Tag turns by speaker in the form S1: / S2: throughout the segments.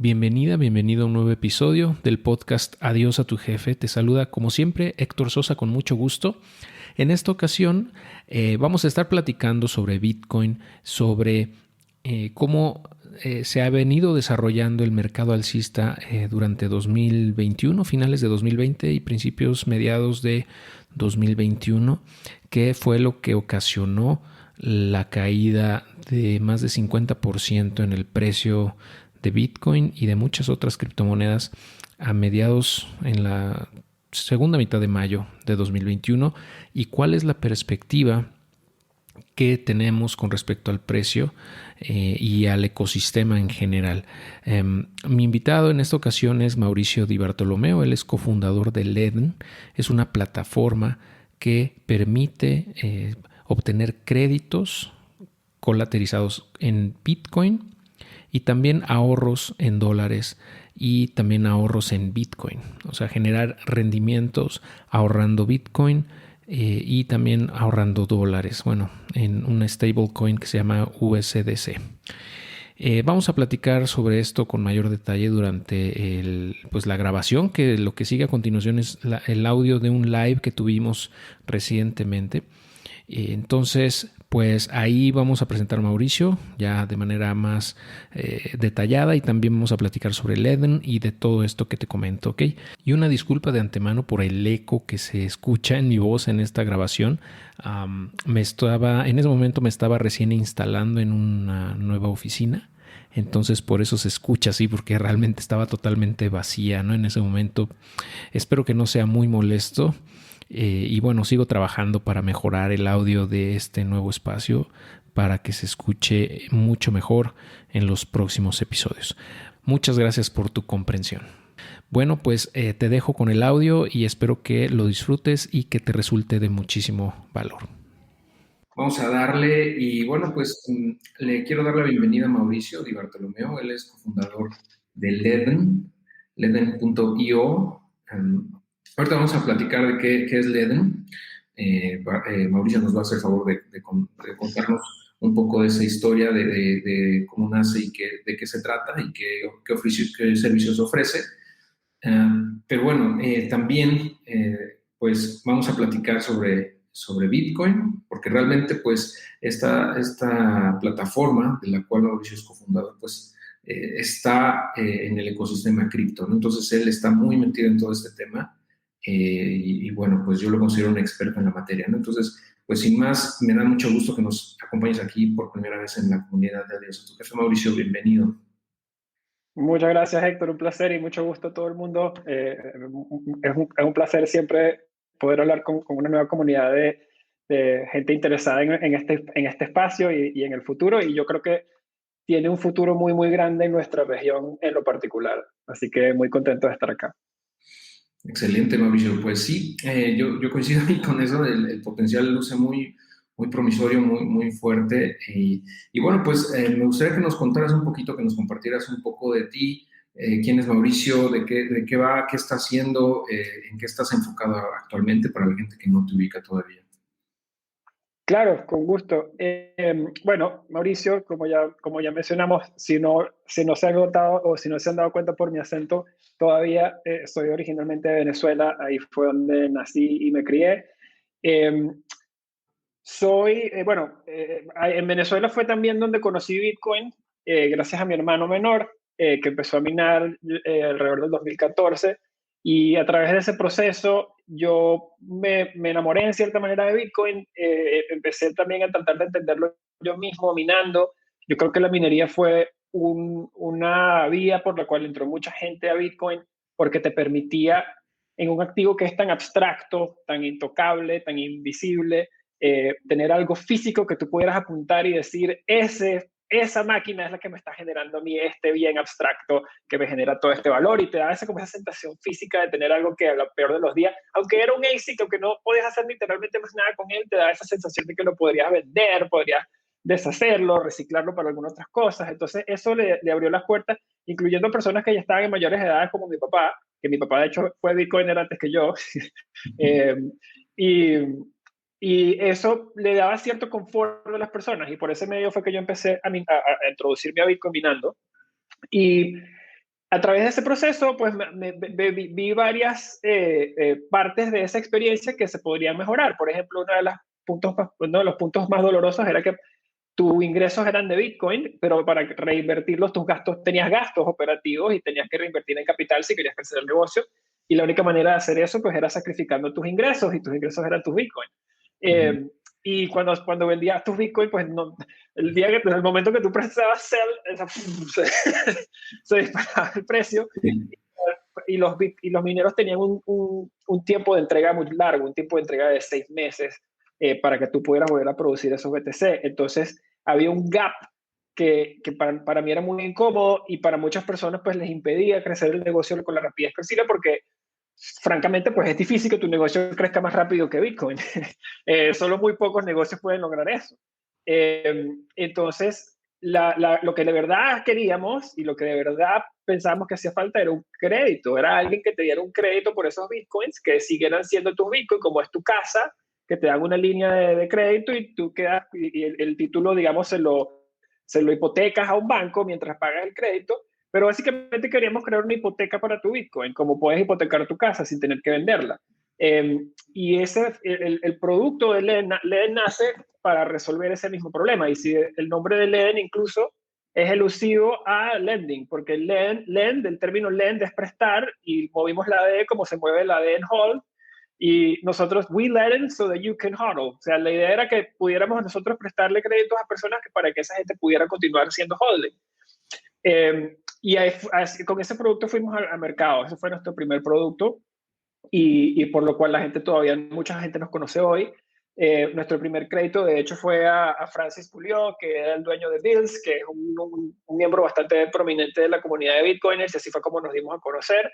S1: Bienvenida, bienvenido a un nuevo episodio del podcast Adiós a tu jefe. Te saluda como siempre Héctor Sosa con mucho gusto. En esta ocasión vamos a estar platicando sobre Bitcoin, sobre cómo se ha venido desarrollando el mercado alcista durante 2021, finales de 2020 y principios mediados de 2021, que fue lo que ocasionó la caída de más de 50% en el precio de Bitcoin y de muchas otras criptomonedas a mediados en la segunda mitad de mayo de 2021 y cuál es la perspectiva que tenemos con respecto al precio y al ecosistema en general. Mi invitado en esta ocasión es Mauricio Di Bartolomeo. Él es cofundador de Ledn. Es una plataforma que permite obtener créditos colateralizados en Bitcoin y también ahorros en dólares y también ahorros en Bitcoin. O sea, generar rendimientos ahorrando Bitcoin y también ahorrando dólares. Bueno, en una stablecoin que se llama USDC. Vamos a platicar sobre esto con mayor detalle durante la grabación, que lo que sigue a continuación es el audio de un live que tuvimos recientemente. Entonces, pues ahí vamos a presentar a Mauricio ya de manera más detallada y también vamos a platicar sobre el Ledn y de todo esto que te comento, ¿ok? Y una disculpa de antemano por el eco que se escucha en mi voz en esta grabación. En ese momento me estaba recién instalando en una nueva oficina. Entonces por eso se escucha así, porque realmente estaba totalmente vacía, ¿no? En ese momento. Espero que no sea muy molesto. Y bueno, sigo trabajando para mejorar el audio de este nuevo espacio para que se escuche mucho mejor en los próximos episodios. Muchas gracias por tu comprensión. Bueno, pues te dejo con el audio y espero que lo disfrutes y que te resulte de muchísimo valor. Vamos a darle y bueno, pues le quiero dar la bienvenida a Mauricio Di Bartolomeo. Él es cofundador de Ledn, Ledn.io. Ahorita vamos a platicar de qué es Ledn. Mauricio nos va a hacer favor de contarnos un poco de esa historia, de cómo nace y de qué se trata y qué servicios ofrece. Pero bueno, también pues vamos a platicar sobre Bitcoin, porque realmente pues esta plataforma de la cual Mauricio es cofundador, pues está en el ecosistema cripto, ¿no? Entonces él está muy metido en todo este tema y bueno, pues yo lo considero un experto en la materia, ¿no? Entonces, pues sin más, me da mucho gusto que nos acompañes aquí por primera vez en la comunidad de Adiós a tu jefe. Mauricio, bienvenido.
S2: Muchas gracias, Héctor. Un placer y mucho gusto a todo el mundo. Es un placer siempre poder hablar con una nueva comunidad de gente interesada en este espacio y en el futuro. Y yo creo que tiene un futuro muy, muy grande en nuestra región en lo particular. Así que muy contento de estar acá.
S1: Excelente, Mauricio. Pues sí, yo coincido ahí con eso, el potencial luce muy promisorio, muy fuerte. Y bueno, pues me gustaría que nos contaras un poquito, que nos compartieras un poco de ti, quién es Mauricio, de qué va, qué está haciendo, en qué estás enfocado actualmente para la gente que no te ubica todavía.
S2: Claro, con gusto. Bueno, Mauricio, como ya mencionamos, si no se han notado o si no se han dado cuenta por mi acento, todavía soy originalmente de Venezuela, ahí fue donde nací y me crié. Eh, en Venezuela fue también donde conocí Bitcoin, gracias a mi hermano menor, que empezó a minar alrededor del 2014. Y a través de ese proceso yo me enamoré en cierta manera de Bitcoin. Empecé también a tratar de entenderlo yo mismo minando. Yo creo que la minería fue una vía por la cual entró mucha gente a Bitcoin, porque te permitía, en un activo que es tan abstracto, tan intocable, tan invisible, tener algo físico que tú pudieras apuntar y decir, esa máquina es la que me está generando a mí este bien abstracto que me genera todo este valor, y te da esa sensación física de tener algo que a lo peor de los días, aunque era un ASIC, aunque no podías hacer literalmente más nada con él, te da esa sensación de que lo podrías vender, podrías deshacerlo, reciclarlo para algunas otras cosas. Entonces eso le abrió las puertas, incluyendo personas que ya estaban en mayores edades como mi papá, que mi papá de hecho fue Bitcoiner antes que yo. eh, y, y eso le daba cierto confort a las personas, y por ese medio fue que yo empecé a introducirme a Bitcoin minando. Y a través de ese proceso, pues vi varias partes de esa experiencia que se podrían mejorar. Por ejemplo, uno de los puntos más dolorosos era que tus ingresos eran de Bitcoin, pero para reinvertirlos tenías gastos operativos y tenías que reinvertir en capital si querías crecer el negocio. Y la única manera de hacer eso, pues, era sacrificando tus ingresos, y tus ingresos eran tus Bitcoin. Y cuando vendías tus Bitcoin, pues no, desde el momento que tú prestabas sell, se disparaba el precio.
S1: Sí.
S2: Y los mineros tenían un tiempo de entrega muy largo, un tiempo de entrega de 6 meses, para que tú pudieras volver a producir esos BTC. Entonces, había un gap que para mí era muy incómodo, y para muchas personas pues les impedía crecer el negocio con la rapidez posible, porque francamente pues es difícil que tu negocio crezca más rápido que Bitcoin. Solo muy pocos negocios pueden lograr eso. Entonces, lo que de verdad queríamos y lo que de verdad pensábamos que hacía falta era un crédito, era alguien que te diera un crédito por esos Bitcoins, que siguieran siendo tus Bitcoins, como es tu casa, que te dan una línea de crédito, y tú quedas, y el título, digamos, se lo hipotecas a un banco mientras pagas el crédito. Pero básicamente queríamos crear una hipoteca para tu Bitcoin, como puedes hipotecar tu casa sin tener que venderla. Y el producto de Leden nace para resolver ese mismo problema. Y si el nombre de Leden incluso es elusivo a lending, porque lend, del término lend es prestar, y movimos la D como se mueve la D en hold, y nosotros, we lend so that you can hodl. O sea, la idea era que pudiéramos nosotros prestarle créditos a personas para que esa gente pudiera continuar siendo holding. Y con ese producto fuimos al mercado. Ese fue nuestro primer producto, y por lo cual mucha gente nos conoce hoy. Nuestro primer crédito, de hecho, fue a Francis Pouliot, que era el dueño de Bills, que es un miembro bastante prominente de la comunidad de Bitcoiners, y así fue como nos dimos a conocer.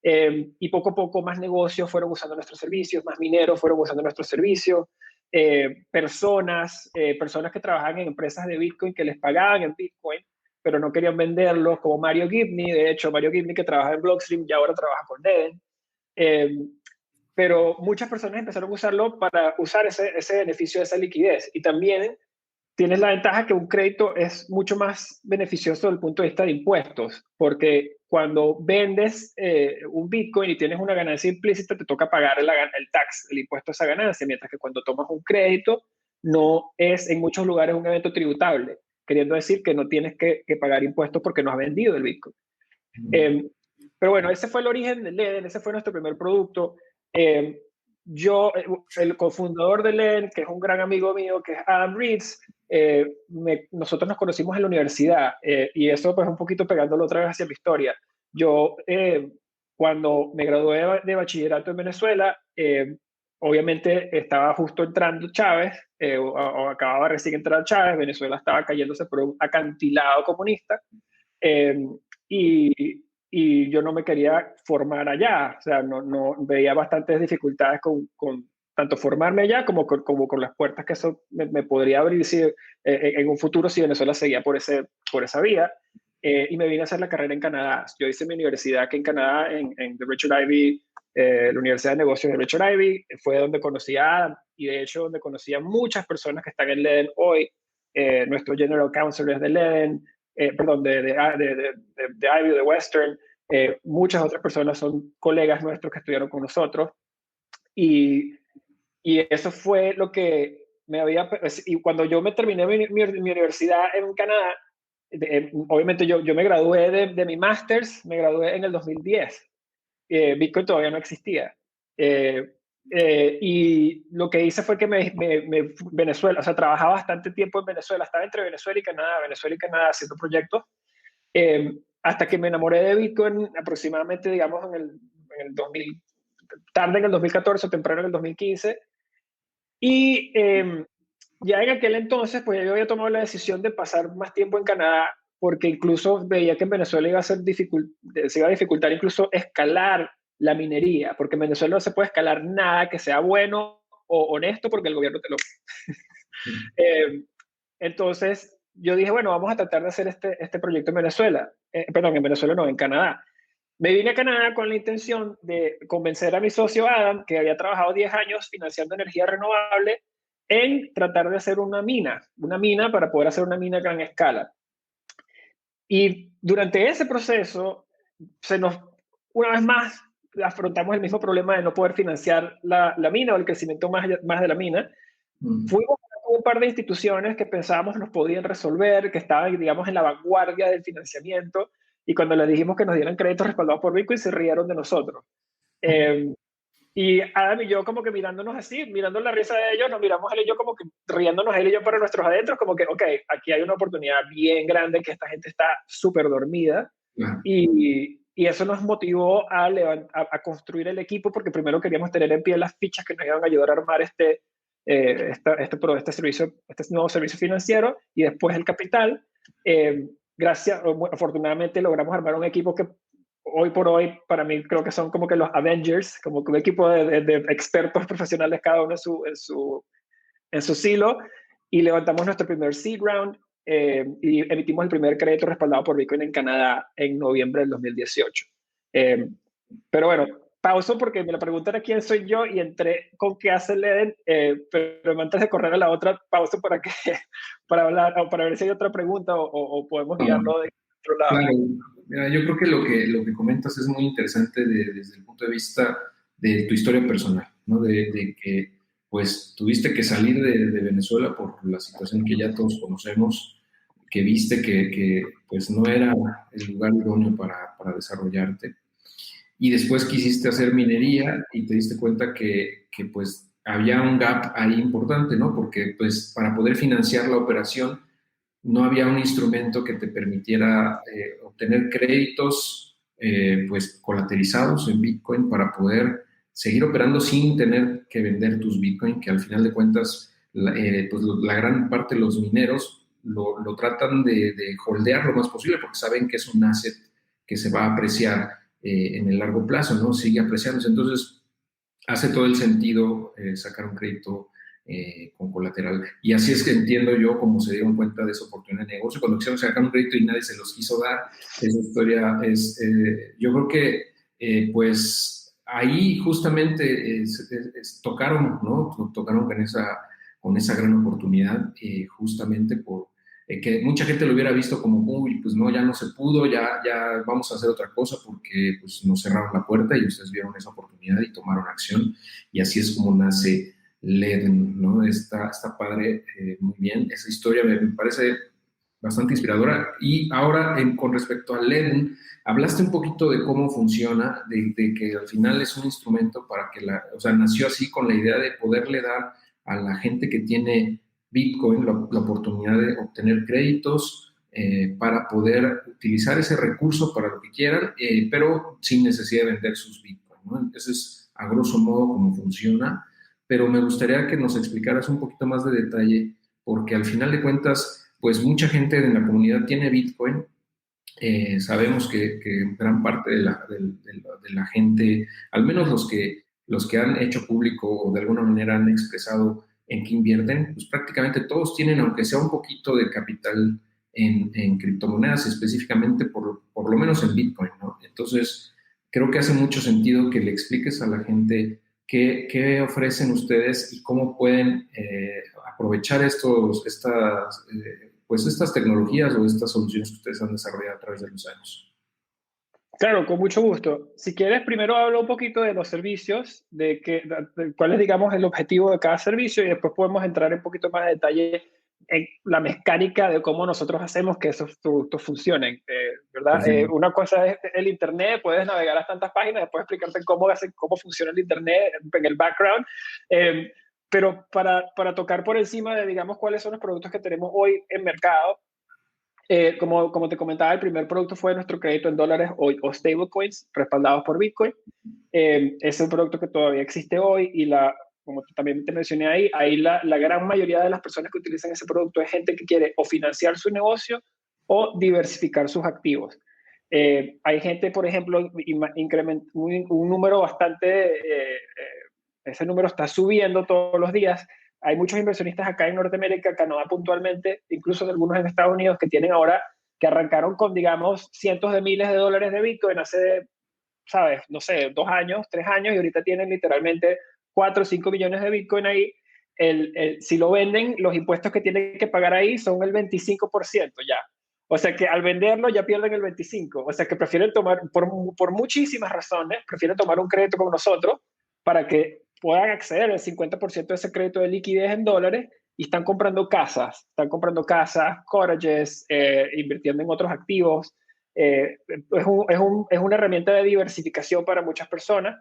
S2: Y poco a poco más negocios fueron usando nuestros servicios, más mineros fueron usando nuestros servicios, personas que trabajaban en empresas de Bitcoin que les pagaban en Bitcoin, pero no querían venderlos, como Mario Gibney. De hecho, Mario Gibney, que trabaja en Blockstream, ya ahora trabaja con Leden. Pero muchas personas empezaron a usarlo para usar ese beneficio de esa liquidez. Y también tienes la ventaja que un crédito es mucho más beneficioso desde el punto de vista de impuestos, porque cuando vendes un Bitcoin y tienes una ganancia implícita, te toca pagar el tax, el impuesto a esa ganancia, mientras que cuando tomas un crédito no es en muchos lugares un evento tributable, queriendo decir que no tienes que pagar impuestos porque no has vendido el Bitcoin. Pero bueno, ese fue el origen de Leden, ese fue nuestro primer producto. Yo, el cofundador de Leden, que es un gran amigo mío, que es Adam Reeds, nosotros nos conocimos en la universidad, y eso pues un poquito pegándolo otra vez hacia mi historia. Yo, cuando me gradué de bachillerato en Venezuela, obviamente estaba justo entrando Chávez, o acababa recién entrar Chávez. Venezuela estaba cayéndose por un acantilado comunista, y yo no me quería formar allá. O sea, no veía bastantes dificultades con tanto formarme allá como con las puertas que eso me podría abrir en un futuro, si Venezuela seguía por esa vía. Y me vine a hacer la carrera en Canadá. Yo hice mi universidad aquí en Canadá, en The Richard Ivey, la Universidad de Negocios de Richard Ivey. Fue donde conocí a Adam, y de hecho donde conocí a muchas personas que están en Leden hoy. Nuestro General Counsel es de Leden, perdón, de Ivey, de Western. Muchas otras personas son colegas nuestros que estudiaron con nosotros, y eso fue lo que y cuando yo me terminé mi universidad en Canadá, obviamente yo me gradué de mi másters, me gradué en el 2010. Bitcoin todavía no existía. Y lo que hice fue que Venezuela, o sea, trabajaba bastante tiempo en Venezuela, estaba entre Venezuela y Canadá haciendo proyectos, hasta que me enamoré de Bitcoin aproximadamente, digamos, en el 2000, tarde en el 2014 o temprano en el 2015. Y ya en aquel entonces, pues yo había tomado la decisión de pasar más tiempo en Canadá, porque incluso veía que en Venezuela se iba a dificultar incluso escalar la minería, porque en Venezuela no se puede escalar nada que sea bueno o honesto, porque el gobierno te lo... Entonces yo dije, bueno, vamos a tratar de hacer este proyecto en Venezuela. Perdón, en Venezuela no, en Canadá. Me vine a Canadá con la intención de convencer a mi socio Adam, que había trabajado 10 años financiando energía renovable, en tratar de hacer una mina para poder hacer una mina a gran escala. Y durante ese proceso, una vez más, afrontamos el mismo problema de no poder financiar la mina o el crecimiento más de la mina. Fuimos a un par de instituciones que pensábamos nos podían resolver, que estaban, digamos, en la vanguardia del financiamiento, y cuando les dijimos que nos dieran créditos respaldados por Bitcoin, se rieron de nosotros. Y Adam y yo como que mirándonos así, mirando la risa de ellos, nos miramos él y yo como que riéndonos él y yo para nuestros adentros, como que, ok, aquí hay una oportunidad bien grande, que esta gente está súper dormida. Y eso nos motivó a construir el equipo, porque primero queríamos tener en pie las fichas que nos iban a ayudar a armar este nuevo servicio financiero, y después el capital. Afortunadamente logramos armar un equipo que hoy por hoy para mí creo que son como que los Avengers, como que un equipo de expertos profesionales, cada uno en su silo, y levantamos nuestro primer seed round, y emitimos el primer crédito respaldado por Bitcoin en Canadá en noviembre del 2018. Pero bueno, pauso porque me la pregunta era quién soy yo y entré con qué hace Leden, pero antes de correr a la otra, pauso para hablar, o para ver si hay otra pregunta o podemos guiarlo de otro lado.
S3: Claro, mira, yo creo que lo que comentas es muy interesante desde el punto de vista de tu historia personal, ¿no? De que pues tuviste que salir de Venezuela por la situación que ya todos conocemos, que viste que pues no era el lugar idóneo para desarrollarte, y después quisiste hacer minería y te diste cuenta que pues había un gap ahí importante, ¿no? Porque pues para poder financiar la operación no había un instrumento que te permitiera obtener créditos pues colateralizados en Bitcoin para poder seguir operando sin tener que vender tus Bitcoin, que al final de cuentas pues la gran parte de los mineros lo tratan de holdear lo más posible porque saben que es un asset que se va a apreciar en el largo plazo, ¿no? Sigue apreciándose. Entonces, hace todo el sentido sacar un crédito con colateral. Y así es que entiendo yo cómo se dieron cuenta de esa oportunidad de negocio. Cuando quisieron sacar un crédito y nadie se los quiso dar, esa historia es, yo creo que pues ahí justamente tocaron, ¿no? Tocaron con esa gran oportunidad, justamente por que mucha gente lo hubiera visto como, uy, pues no, ya no se pudo, ya vamos a hacer otra cosa porque pues nos cerraron la puerta, y ustedes vieron esa oportunidad y tomaron acción, y así es como nace Leden, ¿no? Está padre, muy bien. Esa historia me parece bastante inspiradora. Y ahora, con respecto a Leden, hablaste un poquito de cómo funciona, de que al final es un instrumento para que o sea, nació así con la idea de poderle dar a la gente que tiene Bitcoin la oportunidad de obtener créditos para poder utilizar ese recurso para lo que quieran, pero sin necesidad de vender sus Bitcoin, ¿no? Entonces, a grosso modo, cómo funciona. Pero me gustaría que nos explicaras un poquito más de detalle, porque al final de cuentas, pues mucha gente en la comunidad tiene Bitcoin. Sabemos que gran parte de la gente, al menos los que han hecho público o de alguna manera han expresado en qué invierten, pues prácticamente todos tienen, aunque sea un poquito de capital en criptomonedas, específicamente por lo menos en Bitcoin, ¿no? Entonces, creo que hace mucho sentido que le expliques a la gente qué ofrecen ustedes y cómo pueden aprovechar pues estas tecnologías o estas soluciones que ustedes han desarrollado a través de los años.
S2: Claro, con mucho gusto. Si quieres, primero hablo un poquito de los servicios, de cuál es, digamos, el objetivo de cada servicio, y después podemos entrar en un poquito más de detalle en la mecánica de cómo nosotros hacemos que esos productos funcionen, ¿verdad? Una cosa es el Internet, puedes navegar a tantas páginas, después explicarte cómo funciona el Internet en el background, pero para tocar por encima de, digamos, cuáles son los productos que tenemos hoy en mercado. Como te comentaba, el primer producto fue nuestro crédito en dólares o stablecoins respaldados por Bitcoin. Es un producto que todavía existe hoy, y como también te mencioné ahí la gran mayoría de las personas que utilizan ese producto es gente que quiere o financiar su negocio o diversificar sus activos. Hay gente, por ejemplo, un número bastante, ese número está subiendo todos los días. Hay muchos inversionistas acá en Norteamérica, Canadá puntualmente, incluso algunos en Estados Unidos, que tienen ahora, que arrancaron con, digamos, cientos de miles de dólares de Bitcoin hace, ¿sabes? No sé, 2 años, 3 años, y ahorita tienen literalmente 4 o 5 millones de Bitcoin ahí. Si lo venden, los impuestos que tienen que pagar ahí son el 25% ya. O sea que al venderlo ya pierden el 25%. O sea que prefieren tomar, por muchísimas razones, prefieren tomar un crédito con nosotros para que puedan acceder al 50% de ese crédito de liquidez en dólares y están comprando casas, cottages, invirtiendo en otros activos. Es una herramienta de diversificación para muchas personas.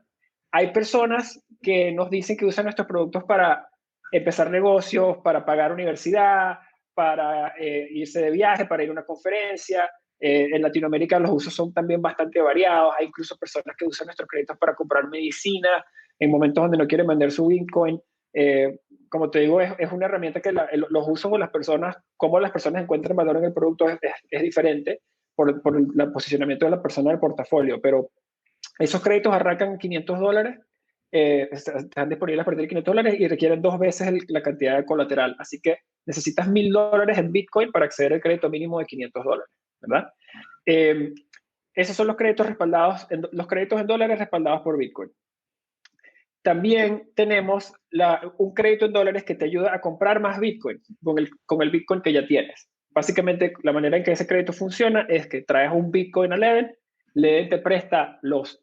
S2: Hay personas que nos dicen que usan nuestros productos para empezar negocios, para pagar universidad, para irse de viaje, para ir a una conferencia. En Latinoamérica los usos son también bastante variados. Hay incluso personas que usan nuestros créditos para comprar medicina en momentos donde no quieren vender su Bitcoin. Como te digo, es una herramienta que los usos o las personas, cómo las personas encuentran valor en el producto es diferente por el posicionamiento de la persona del portafolio, pero esos créditos arrancan $500, están disponibles a partir de $500 y requieren 2 veces la cantidad de colateral. Así que necesitas $1,000 en Bitcoin para acceder al crédito mínimo de $500, ¿verdad? Esos son los créditos respaldados, los créditos en dólares respaldados por Bitcoin. También tenemos un crédito en dólares que te ayuda a comprar más Bitcoin con el Bitcoin que ya tienes. Básicamente, la manera en que ese crédito funciona es que traes un Bitcoin a Ledn, Ledn te presta los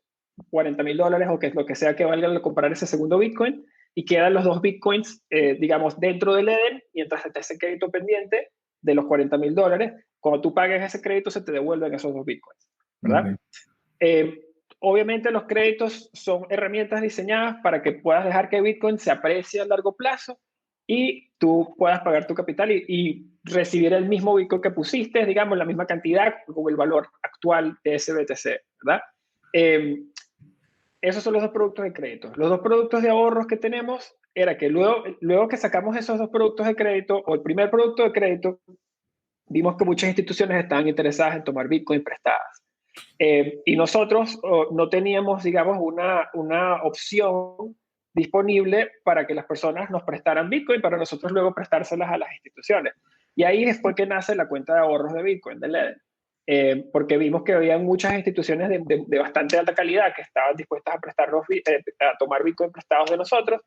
S2: $40,000 o que es lo que sea que valga comprar ese segundo Bitcoin y quedan los 2 Bitcoins, digamos, dentro de Ledn mientras te ese crédito pendiente de los $40,000. Cuando tú pagues ese crédito, se te devuelven esos 2 Bitcoins, ¿verdad? Okay. Obviamente los créditos son herramientas diseñadas para que puedas dejar que Bitcoin se aprecie a largo plazo y tú puedas pagar tu capital y recibir el mismo Bitcoin que pusiste, digamos, la misma cantidad con el valor actual de ese BTC, ¿verdad? Esos son los 2 productos de crédito. Los 2 productos de ahorros que tenemos era que luego que sacamos esos 2 productos de crédito o el primer producto de crédito, vimos que muchas instituciones estaban interesadas en tomar Bitcoin prestadas. Y nosotros no teníamos, digamos, una opción disponible para que las personas nos prestaran Bitcoin para nosotros luego prestárselas a las instituciones. Y ahí fue que nace la cuenta de ahorros de Bitcoin, de Ledn. Porque vimos que había muchas instituciones de bastante alta calidad que estaban dispuestas a a tomar Bitcoin prestados de nosotros,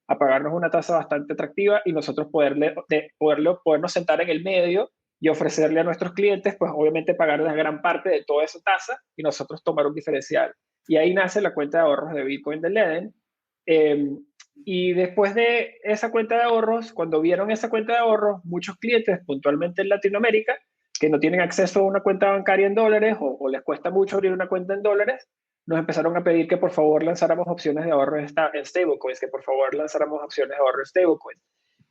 S2: a pagarnos una tasa bastante atractiva y nosotros podernos sentar en el medio y ofrecerle a nuestros clientes, pues obviamente pagar una gran parte de toda esa tasa y nosotros tomar un diferencial. Y ahí nace la cuenta de ahorros de Bitcoin de Ledn. Y después de esa cuenta de ahorros, cuando vieron esa cuenta de ahorros, muchos clientes, puntualmente en Latinoamérica, que no tienen acceso a una cuenta bancaria en dólares o les cuesta mucho abrir una cuenta en dólares, nos empezaron a pedir que por favor lanzáramos opciones de ahorro en stablecoins, que por favor lanzáramos opciones de ahorro en stablecoins.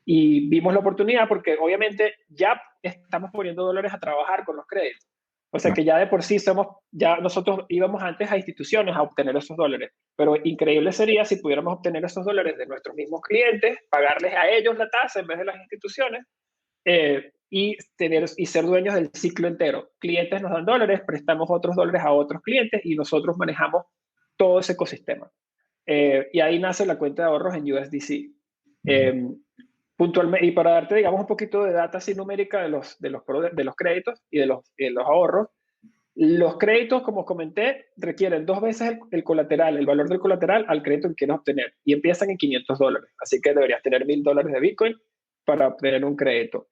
S2: Y vimos la oportunidad porque obviamente ya estamos poniendo dólares a trabajar con los créditos. O sea que ya de por sí ya nosotros íbamos antes a instituciones a obtener esos dólares. Pero increíble sería si pudiéramos obtener esos dólares de nuestros mismos clientes, pagarles a ellos la tasa en vez de las instituciones y ser dueños del ciclo entero. Clientes nos dan dólares, prestamos otros dólares a otros clientes y nosotros manejamos todo ese ecosistema. Y ahí nace la cuenta de ahorros en USDC. Puntualmente, y para darte, digamos, un poquito de data así numérica de los créditos y de los ahorros, los créditos, como comenté, requieren 2 veces el colateral, el valor del colateral al crédito que quieres obtener y empiezan en $500. Así que deberías tener $1,000 de Bitcoin para obtener un crédito.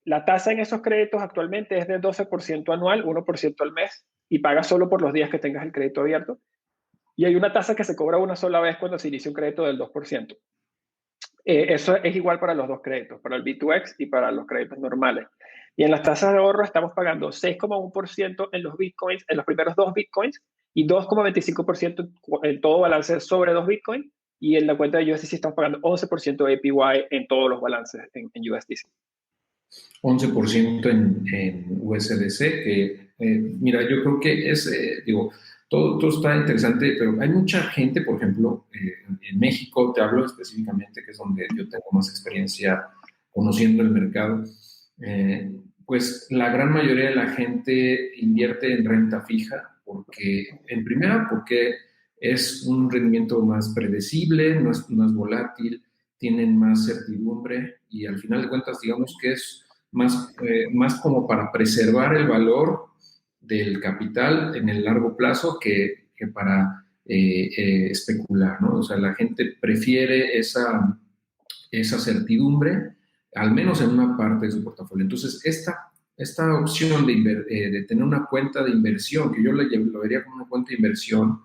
S2: La tasa en esos créditos actualmente es de 12% anual, 1% al mes, y pagas solo por los días que tengas el crédito abierto. Y hay una tasa que se cobra una sola vez cuando se inicia un crédito del 2%. Eso es igual para los 2 créditos, para el B2X y para los créditos normales. Y en las tasas de ahorro estamos pagando 6,1% en los Bitcoins, en los primeros 2 Bitcoins, y 2,25% en todo balance sobre 2 Bitcoins. Y en la cuenta de USDC estamos pagando 11% de APY en todos los balances en USDC.
S3: 11% en USDC, que mira, yo creo que es, todo está interesante, pero hay mucha gente, por ejemplo, en México, te hablo específicamente, que es donde yo tengo más experiencia conociendo el mercado, pues la gran mayoría de la gente invierte en renta fija, en primera, porque es un rendimiento más predecible, no es volátil, tienen más certidumbre y al final de cuentas, digamos que es más como para preservar el valor del capital en el largo plazo que para especular, ¿no? O sea, la gente prefiere esa certidumbre, al menos en una parte de su portafolio. Entonces, esta opción de tener una cuenta de inversión, que yo lo vería como una cuenta de inversión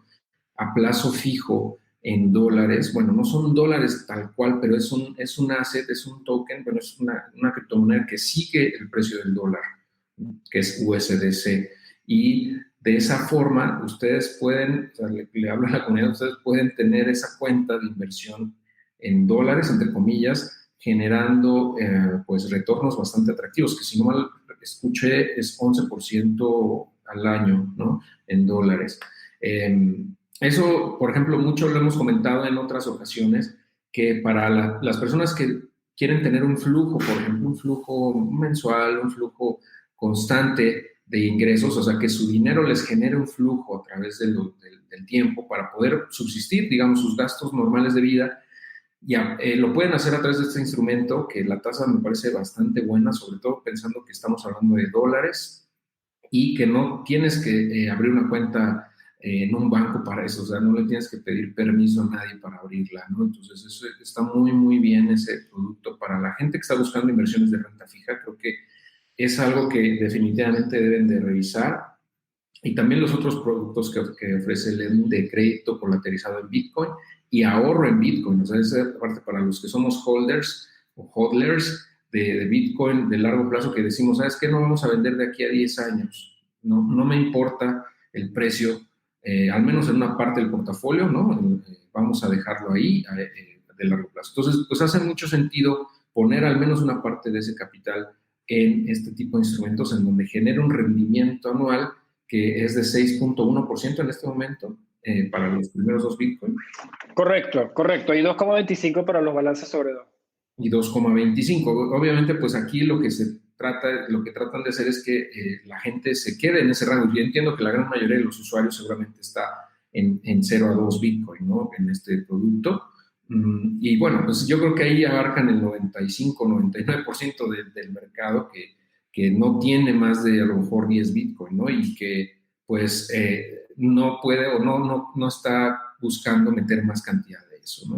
S3: a plazo fijo en dólares. Bueno, no son dólares tal cual, pero es un asset, es un token, bueno, es una criptomoneda que sigue el precio del dólar, que es USDC. Y de esa forma, ustedes pueden, o sea, le hablo a la comunidad, ustedes pueden tener esa cuenta de inversión en dólares, entre comillas, generando pues retornos bastante atractivos, que si no mal escuché es 11% al año, ¿no? En dólares. Eso, por ejemplo, mucho lo hemos comentado en otras ocasiones, que para las personas que quieren tener un flujo, por ejemplo, un flujo mensual, un flujo constante de ingresos, o sea, que su dinero les genere un flujo a través del tiempo para poder subsistir, digamos, sus gastos normales de vida, ya, lo pueden hacer a través de este instrumento, que la tasa me parece bastante buena, sobre todo pensando que estamos hablando de dólares y que no tienes que abrir una cuenta en un banco para eso, o sea, no le tienes que pedir permiso a nadie para abrirla, ¿no? Entonces, eso está muy, muy bien ese producto para la gente que está buscando inversiones de renta fija. Creo que es algo que definitivamente deben de revisar. Y también los otros productos que ofrece el de crédito colateralizado en Bitcoin y ahorro en Bitcoin. O sea, esa parte para los que somos holders o hodlers de Bitcoin de largo plazo, que decimos, ¿sabes qué? No vamos a vender de aquí a 10 años. No me importa el precio, al menos en una parte del portafolio, ¿no? Vamos a dejarlo ahí de largo plazo. Entonces, pues hace mucho sentido poner al menos una parte de ese capital en este tipo de instrumentos en donde genera un rendimiento anual que es de 6.1% en este momento para los primeros 2 Bitcoin.
S2: Correcto, correcto. Y 2,25 para los balances sobre 2.
S3: Y 2,25. Obviamente, pues aquí lo que tratan de hacer es que la gente se quede en ese rango. Yo entiendo que la gran mayoría de los usuarios seguramente está en 0 a 2 Bitcoin, ¿no? En este producto. Y bueno, pues yo creo que ahí abarcan el 95-99% del mercado que no tiene más de a lo mejor 10 Bitcoin, ¿no? Y que pues no puede o no está buscando meter más cantidad de eso, ¿no?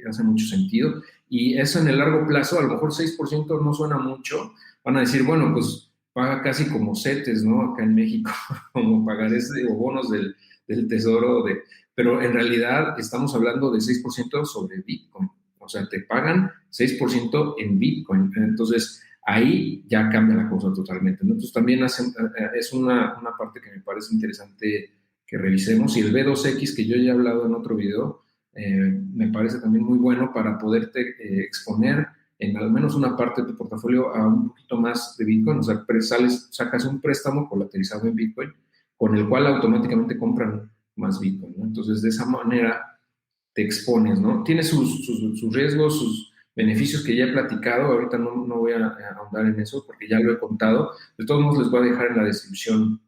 S3: Hace mucho sentido. Y eso en el largo plazo, a lo mejor 6% no suena mucho. Van a decir, bueno, pues paga casi como CETES, ¿no? Acá en México, como pagarés o bonos del tesoro, pero en realidad estamos hablando de 6% sobre Bitcoin. O sea, te pagan 6% en Bitcoin. Entonces, ahí ya cambia la cosa totalmente, ¿no? Entonces, también es una parte que me parece interesante que revisemos. Y el B2X, que yo ya he hablado en otro video, me parece también muy bueno para poderte exponer en al menos una parte de tu portafolio a un poquito más de Bitcoin. O sea, sacas un préstamo colateralizado en Bitcoin con el cual automáticamente compran más Bitcoin, ¿no? Entonces, de esa manera te expones, ¿no? Tiene sus riesgos, sus beneficios que ya he platicado. Ahorita no voy a ahondar en eso porque ya lo he contado. De todos modos, les voy a dejar en la descripción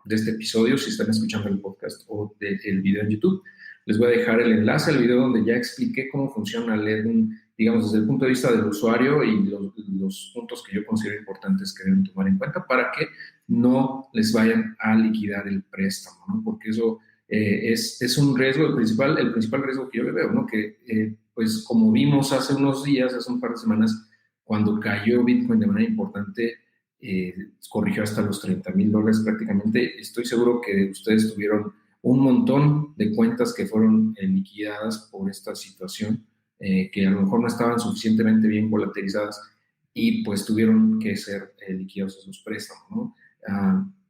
S3: de este episodio, si están escuchando el podcast o el video en YouTube, les voy a dejar el enlace al video donde ya expliqué cómo funciona Ledn, digamos, desde el punto de vista del usuario y los puntos que yo considero importantes que deben tomar en cuenta para que no les vayan a liquidar el préstamo, ¿no? Porque eso es un riesgo, el principal riesgo que yo le veo, ¿no? Que, pues, como vimos hace unos días, hace un par de semanas, cuando cayó Bitcoin de manera importante, corrigió hasta los $30,000 prácticamente. Estoy seguro que ustedes tuvieron un montón de cuentas que fueron liquidadas por esta situación, que a lo mejor no estaban suficientemente bien colateralizadas y pues tuvieron que ser liquidados esos préstamos, ¿no?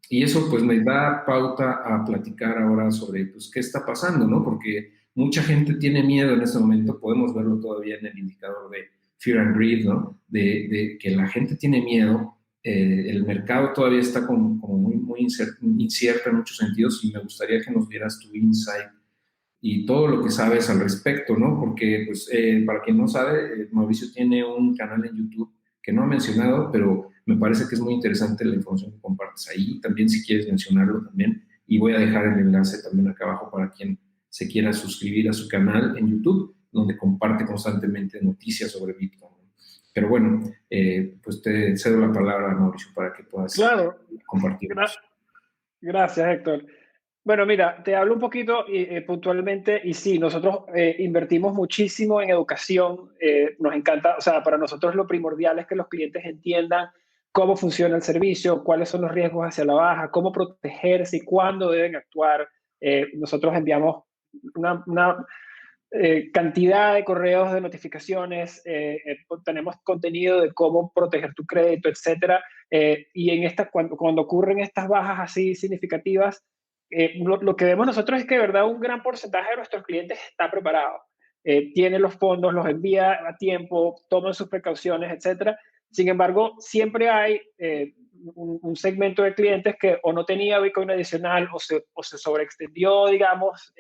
S3: Y eso pues me da pauta a platicar ahora sobre pues qué está pasando, ¿no? Porque mucha gente tiene miedo en este momento, podemos verlo todavía en el indicador de Fear and Greed, ¿no? De que la gente tiene miedo. El mercado todavía está como muy incierto en muchos sentidos y me gustaría que nos dieras tu insight y todo lo que sabes al respecto, ¿no? Porque, pues, para quien no sabe, Mauricio tiene un canal en YouTube que no ha mencionado, pero me parece que es muy interesante la información que compartes ahí. También, si quieres mencionarlo también, y voy a dejar el enlace también acá abajo para quien se quiera suscribir a su canal en YouTube, donde comparte constantemente noticias sobre Bitcoin. Pero bueno, pues te cedo la palabra, Mauricio, para que puedas compartir.
S2: Gracias, Héctor. Bueno, mira, te hablo un poquito puntualmente y sí, nosotros invertimos muchísimo en educación, nos encanta, o sea, para nosotros lo primordial es que los clientes entiendan cómo funciona el servicio, cuáles son los riesgos hacia la baja, cómo protegerse y cuándo deben actuar. Nosotros enviamos una cantidad de correos de notificaciones, tenemos contenido de cómo proteger tu crédito, etcétera. Y cuando ocurren estas bajas así significativas, lo que vemos nosotros es que de verdad un gran porcentaje de nuestros clientes está preparado. Tiene los fondos, los envía a tiempo, toman sus precauciones, etcétera. Sin embargo, siempre hay un segmento de clientes que o no tenía Bitcoin adicional o se sobreextendió, digamos,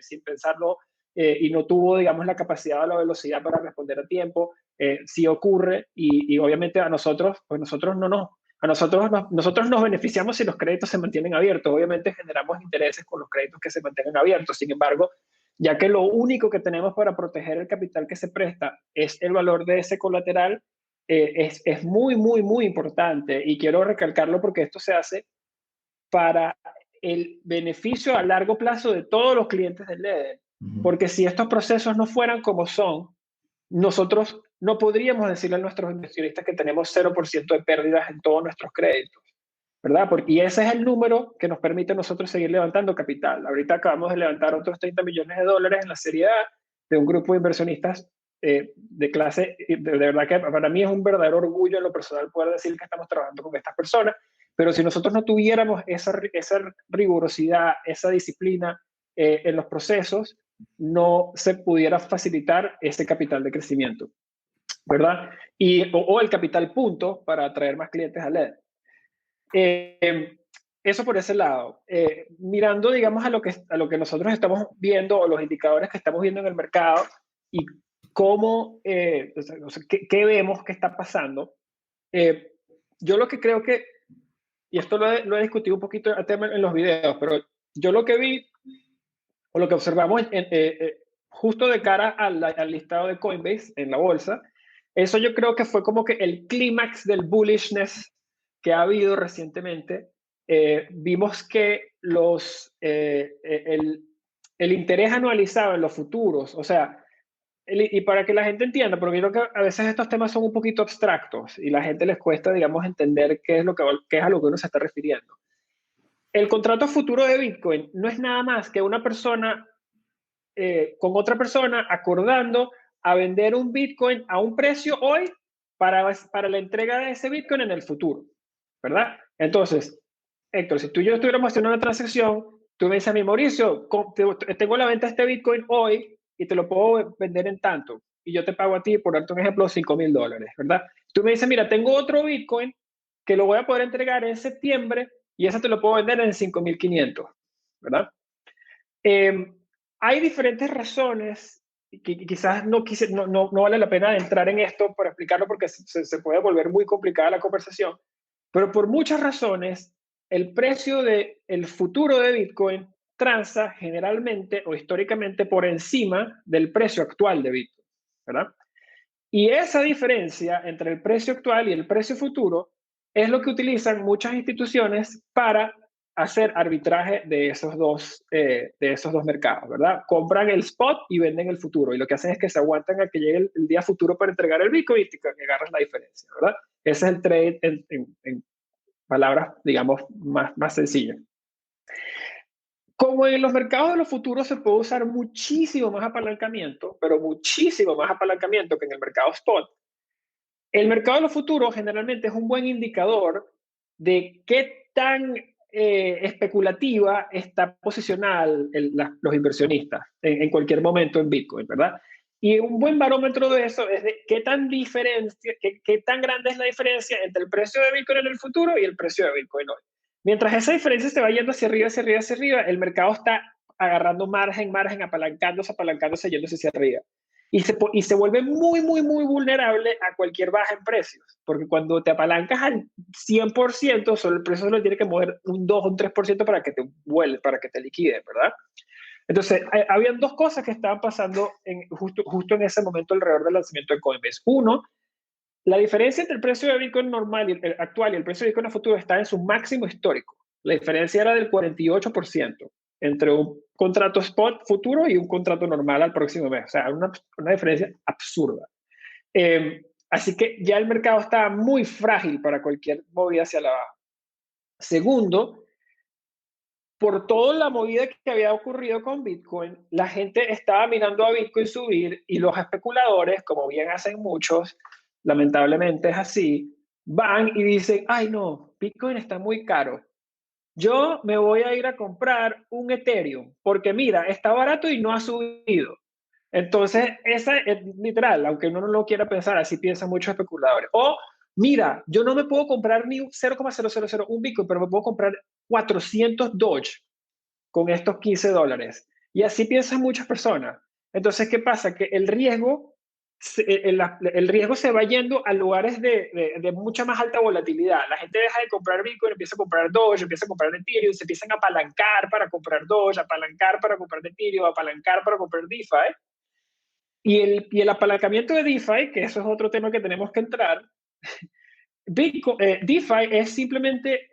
S2: sin pensarlo, y no tuvo, digamos, la capacidad o la velocidad para responder a tiempo. Sí ocurre, y obviamente a nosotros, pues nosotros nos beneficiamos si los créditos se mantienen abiertos. Obviamente generamos intereses con los créditos que se mantengan abiertos. Sin embargo, ya que lo único que tenemos para proteger el capital que se presta es el valor de ese colateral, es muy, muy, muy importante, y quiero recalcarlo porque esto se hace para el beneficio a largo plazo de todos los clientes del LEDER. Porque si estos procesos no fueran como son, nosotros no podríamos decirle a nuestros inversionistas que tenemos 0% de pérdidas en todos nuestros créditos, ¿verdad? Y ese es el número que nos permite a nosotros seguir levantando capital. Ahorita acabamos de levantar otros $30 millones en la Serie A de un grupo de inversionistas de clase, de verdad que para mí es un verdadero orgullo en lo personal poder decir que estamos trabajando con estas personas, pero si nosotros no tuviéramos esa rigurosidad, esa disciplina en los procesos, no se pudiera facilitar ese capital de crecimiento, ¿verdad? O el capital punto para atraer más clientes a LED. Eso por ese lado. Mirando, digamos, a lo que nosotros estamos viendo, o los indicadores que estamos viendo en el mercado, y cómo, qué vemos que está pasando. Yo lo que creo que, y esto lo he discutido un poquito en los videos, pero yo lo que vi, o lo que observamos justo de cara al listado de Coinbase en la bolsa, eso yo creo que fue como que el clímax del bullishness que ha habido recientemente. Vimos que el interés anualizado en los futuros, o sea, y para que la gente entienda, porque yo creo que a veces estos temas son un poquito abstractos y la gente les cuesta, digamos, entender qué es a lo que uno se está refiriendo. El contrato futuro de Bitcoin no es nada más que una persona con otra persona acordando a vender un Bitcoin a un precio hoy para la entrega de ese Bitcoin en el futuro, ¿verdad? Entonces, Héctor, si tú y yo estuviéramos haciendo una transacción, tú me dices a mí, Mauricio, tengo la venta de este Bitcoin hoy y te lo puedo vender en tanto, y yo te pago a ti, por darte un ejemplo, $5,000, ¿verdad? Tú me dices, mira, tengo otro Bitcoin que lo voy a poder entregar en septiembre y ese te lo puedo vender en 5,500, ¿verdad? Hay diferentes razones que quizás no vale la pena entrar en esto para explicarlo, porque se puede volver muy complicada la conversación, pero por muchas razones el precio del futuro de Bitcoin transa generalmente o históricamente por encima del precio actual de Bitcoin, ¿verdad? Y esa diferencia entre el precio actual y el precio futuro es lo que utilizan muchas instituciones para hacer arbitraje de esos dos mercados, ¿verdad? Compran el spot y venden el futuro, y lo que hacen es que se aguantan a que llegue el día futuro para entregar el Bitcoin y te agarras la diferencia, ¿verdad? Ese es el trade en palabras, digamos, más sencillas. Como en los mercados de los futuros se puede usar muchísimo más apalancamiento, pero muchísimo más apalancamiento que en el mercado spot, el mercado de los futuros generalmente es un buen indicador de qué tan especulativa está posicionada los inversionistas en cualquier momento en Bitcoin, ¿verdad? Y un buen barómetro de eso es de qué tan grande es la diferencia entre el precio de Bitcoin en el futuro y el precio de Bitcoin hoy. Mientras esa diferencia se va yendo hacia arriba, hacia arriba, hacia arriba, el mercado está agarrando margen, apalancándose, yéndose hacia arriba. Y se vuelve muy, muy, muy vulnerable a cualquier baja en precios, porque cuando te apalancas al 100%, solo el precio solo tiene que mover un 2 o un 3% para que te vuelva, para que te liquide, ¿verdad? Entonces, habían dos cosas que estaban pasando justo en ese momento alrededor del lanzamiento de Coinbase. Uno, la diferencia entre el precio de Bitcoin normal y el actual y el precio de Bitcoin a futuro está en su máximo histórico. La diferencia era del 48% entre un contrato spot futuro y un contrato normal al próximo mes. O sea, una diferencia absurda. Así que ya el mercado estaba muy frágil para cualquier movida hacia la baja. Segundo, por toda la movida que había ocurrido con Bitcoin, la gente estaba mirando a Bitcoin subir y los especuladores, como bien hacen muchos, lamentablemente es así, van y dicen, ay no, Bitcoin está muy caro. Yo me voy a ir a comprar un Ethereum porque mira, está barato y no ha subido. Entonces, esa es literal, aunque uno no lo quiera pensar, así piensan muchos especuladores. O, mira, yo no me puedo comprar ni 0,0001 Bitcoin, pero me puedo comprar 400 Doge con estos $15. Y así piensan muchas personas. Entonces, ¿qué pasa? Que el riesgo se va yendo a lugares de mucha más alta volatilidad. La gente deja de comprar Bitcoin, empieza a comprar Doge, empieza a comprar Ethereum, se empiezan a apalancar para comprar Doge, apalancar para comprar Ethereum, apalancar para comprar DeFi. Y el apalancamiento de DeFi, que eso es otro tema que tenemos que entrar, DeFi es simplemente,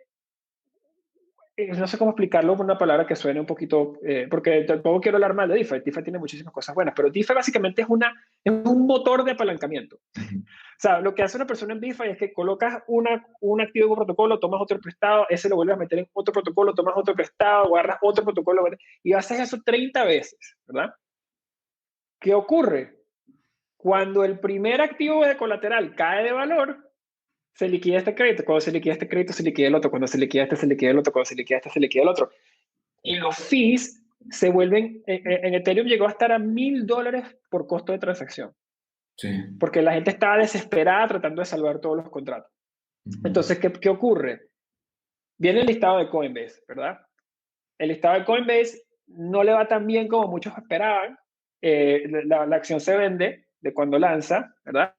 S2: no sé cómo explicarlo con una palabra que suene un poquito, porque tampoco quiero hablar mal de DeFi. DeFi tiene muchísimas cosas buenas, pero DeFi básicamente es un motor de apalancamiento. O sea, lo que hace una persona en DeFi es que colocas un activo en un protocolo, tomas otro prestado, ese lo vuelves a meter en otro protocolo, tomas otro prestado, agarras otro protocolo, y haces eso 30 veces, ¿verdad? ¿Qué ocurre? Cuando el primer activo de colateral cae de valor, se liquida este crédito. Cuando se liquida este crédito, se liquida el otro. Cuando se liquida este, se liquida el otro. Cuando se liquida este, se liquida el otro. Y los fees se vuelven, en Ethereum llegó a estar a $1,000 por costo de transacción.
S3: Sí.
S2: Porque la gente estaba desesperada tratando de salvar todos los contratos. Entonces, ¿qué ocurre? Viene el listado de Coinbase, ¿verdad? El listado de Coinbase no le va tan bien como muchos esperaban. La acción se vende de cuando lanza, ¿verdad?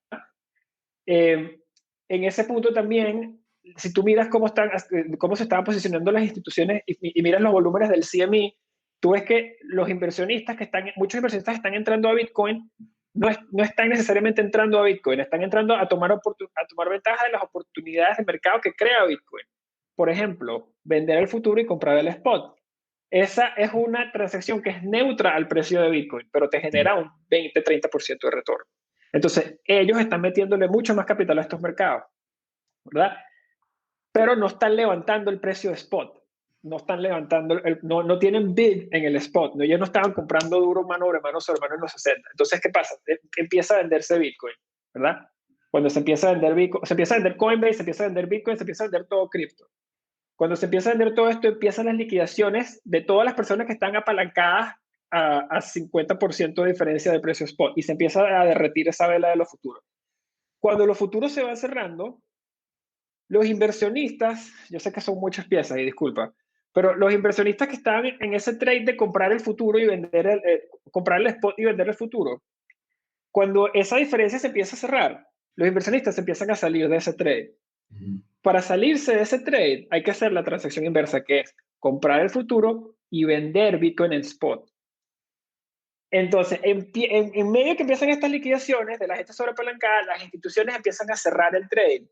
S2: En ese punto también, si tú miras cómo se estaban posicionando las instituciones y miras los volúmenes del CME, tú ves que muchos inversionistas que están entrando a Bitcoin no están necesariamente entrando a Bitcoin, están entrando a tomar ventaja de las oportunidades de mercado que crea Bitcoin. Por ejemplo, vender el futuro y comprar el spot. Esa es una transacción que es neutra al precio de Bitcoin, pero te genera un 20-30% de retorno. Entonces, ellos están metiéndole mucho más capital a estos mercados, ¿verdad? Pero no están levantando el precio de spot. No están levantando, no tienen bid en el spot. ¿No? Ellos no estaban comprando duro mano sobre mano en los 60. Entonces, ¿qué pasa? Empieza a venderse Bitcoin, ¿verdad? Cuando se empieza a vender Bitcoin, se empieza a vender Coinbase, se empieza a vender Bitcoin, se empieza a vender todo cripto. Cuando se empieza a vender todo esto, empiezan las liquidaciones de todas las personas que están apalancadas a 50% de diferencia de precio spot y se empieza a derretir esa vela de los futuros. Cuando los futuros se van cerrando, los inversionistas, yo sé que son muchas piezas y disculpa, pero los inversionistas que estaban en ese trade de comprar el futuro y vender comprar el spot y vender el futuro, cuando esa diferencia se empieza a cerrar, los inversionistas empiezan a salir de ese trade. Para salirse de ese trade hay que hacer la transacción inversa, que es comprar el futuro y vender Bitcoin en spot. Entonces, en medio que empiezan estas liquidaciones de la gente sobreapalancada, las instituciones empiezan a cerrar el trade,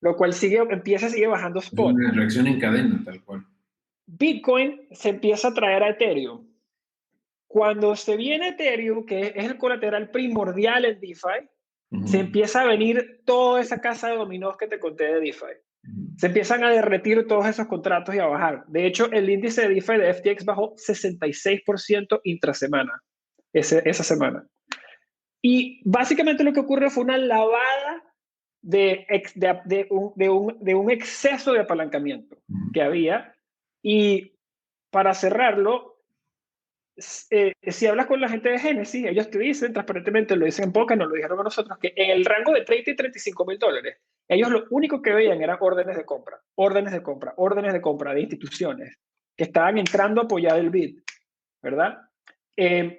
S2: lo cual sigue bajando spot.
S3: Una reacción en cadena, tal cual.
S2: Bitcoin se empieza a traer a Ethereum. Cuando se viene Ethereum, que es el colateral primordial en DeFi, se empieza a venir toda esa casa de dominós que te conté de DeFi. Se empiezan a derretir todos esos contratos y a bajar. De hecho, el índice de DeFi de FTX bajó 66% intrasemana, esa semana. Y básicamente lo que ocurrió fue una lavada de un exceso de apalancamiento que había. Y para cerrarlo, si hablas con la gente de Genesis, ellos te dicen transparentemente, lo dicen en Poca, nos lo dijeron a nosotros, que en el rango de $30 y $35,000, ellos lo único que veían eran órdenes de compra de instituciones que estaban entrando a apoyar el bid, ¿verdad?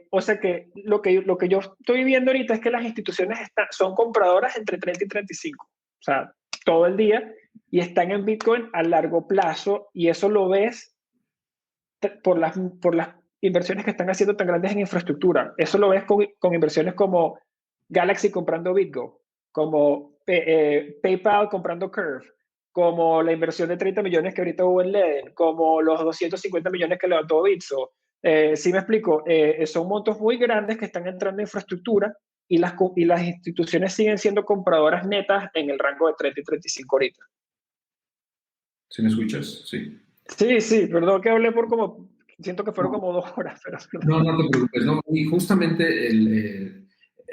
S2: O sea que lo que yo estoy viendo ahorita es que las instituciones son compradoras entre 30 y 35, o sea, todo el día, y están en Bitcoin a largo plazo, y eso lo ves por las inversiones que están haciendo tan grandes en infraestructura. Eso lo ves con inversiones como Galaxy comprando BitGo, como PayPal comprando Curve, como la inversión de 30 millones que ahorita hubo en Leden, como los 250 millones que levantó Bitso. Sí me explico, son montos muy grandes que están entrando en infraestructura y las instituciones siguen siendo compradoras netas en el rango de 30 y 35 ahorita.
S3: ¿Sí me escuchas? Sí.
S2: Sí, perdón que hablé por como, siento que fueron como 2 horas, pero...
S3: No te preocupes, no. Y justamente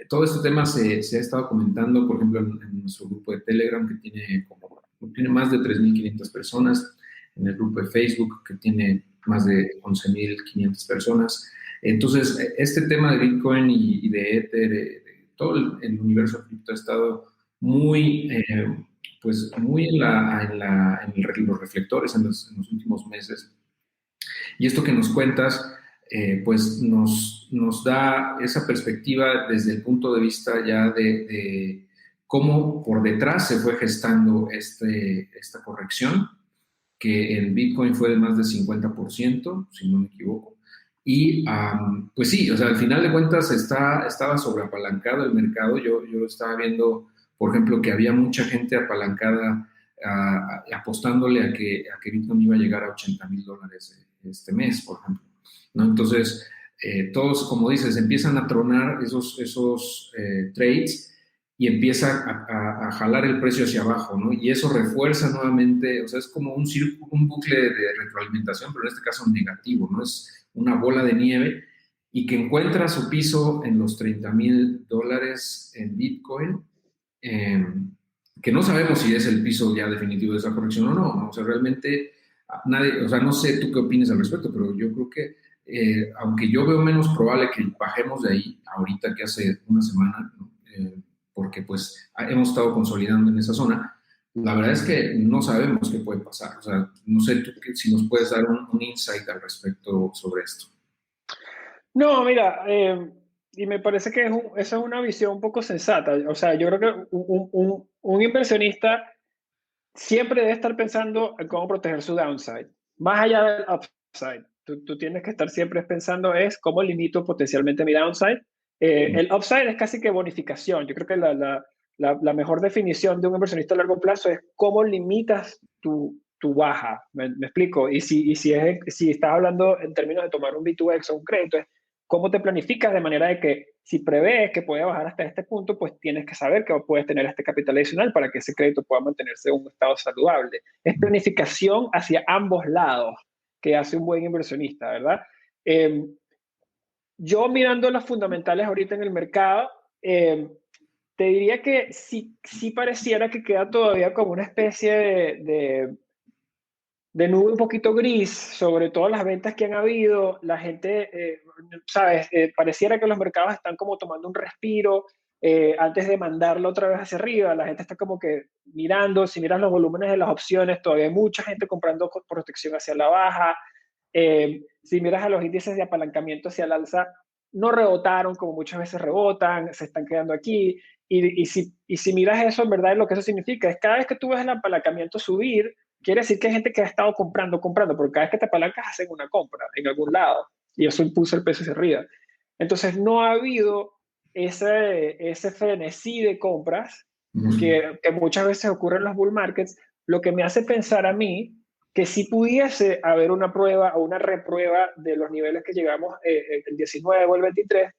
S3: todo este tema se ha estado comentando, por ejemplo, en nuestro grupo de Telegram, que tiene más de 3.500 personas, en el grupo de Facebook, que tiene más de 11.500 personas. Entonces, este tema de Bitcoin y de Ether, de todo el universo cripto ha estado muy, pues muy en los reflectores en los últimos meses. Y esto que nos cuentas, pues nos da esa perspectiva desde el punto de vista ya de cómo por detrás se fue gestando esta corrección, que en Bitcoin fue de más del 50%, si no me equivoco. Y pues sí, o sea, al final de cuentas estaba sobreapalancado el mercado. Yo estaba viendo, por ejemplo, que había mucha gente apalancada apostándole a que Bitcoin iba a llegar a $80,000 este mes, por ejemplo, ¿no? Entonces, todos, como dices, empiezan a tronar esos trades y empieza a jalar el precio hacia abajo, ¿no? Y eso refuerza nuevamente, o sea, es como un bucle de retroalimentación, pero en este caso negativo, ¿no? Es una bola de nieve y que encuentra su piso en los $30,000 en Bitcoin, que no sabemos si es el piso ya definitivo de esa corrección o no, ¿no? O sea, realmente nadie, o sea, no sé tú qué opinas al respecto, pero yo creo que aunque yo veo menos probable que bajemos de ahí ahorita que hace una semana, ¿no? Porque pues hemos estado consolidando en esa zona, la verdad es que no sabemos qué puede pasar. O sea, no sé tú si nos puedes dar un insight al respecto sobre esto.
S2: No, mira, y me parece que esa es una visión un poco sensata. O sea, yo creo que un inversionista siempre debe estar pensando en cómo proteger su downside, más allá del upside. Tú tienes que estar siempre pensando es cómo limito potencialmente mi downside. El upside es casi que bonificación. Yo creo que la mejor definición de un inversionista a largo plazo es cómo limitas tu baja. ¿Me explico? Y si estás hablando en términos de tomar un B2X o un crédito, es cómo te planificas de manera de que si prevés que puede bajar hasta este punto, pues tienes que saber que puedes tener este capital adicional para que ese crédito pueda mantenerse en un estado saludable. Es planificación hacia ambos lados que hace un buen inversionista, ¿verdad? Yo mirando las fundamentales ahorita en el mercado, te diría que sí pareciera que queda todavía como una especie de nube un poquito gris sobre todas las ventas que han habido. La gente, ¿sabes? Pareciera que los mercados están como tomando un respiro antes de mandarlo otra vez hacia arriba. La gente está como que mirando, si miras los volúmenes de las opciones, todavía hay mucha gente comprando protección hacia la baja. Si miras a los índices de apalancamiento hacia el alza, no rebotaron como muchas veces rebotan, se están quedando aquí. Y si miras eso, en verdad lo que eso significa es cada vez que tú ves el apalancamiento subir, quiere decir que hay gente que ha estado comprando, porque cada vez que te apalancas hacen una compra en algún lado y eso impulsa el precio hacia arriba. Entonces no ha habido ese frenesí de compras que muchas veces ocurre en los bull markets, lo que me hace pensar a mí que si pudiese haber una prueba o una reprueba de los niveles que llegamos el 19 o el 23,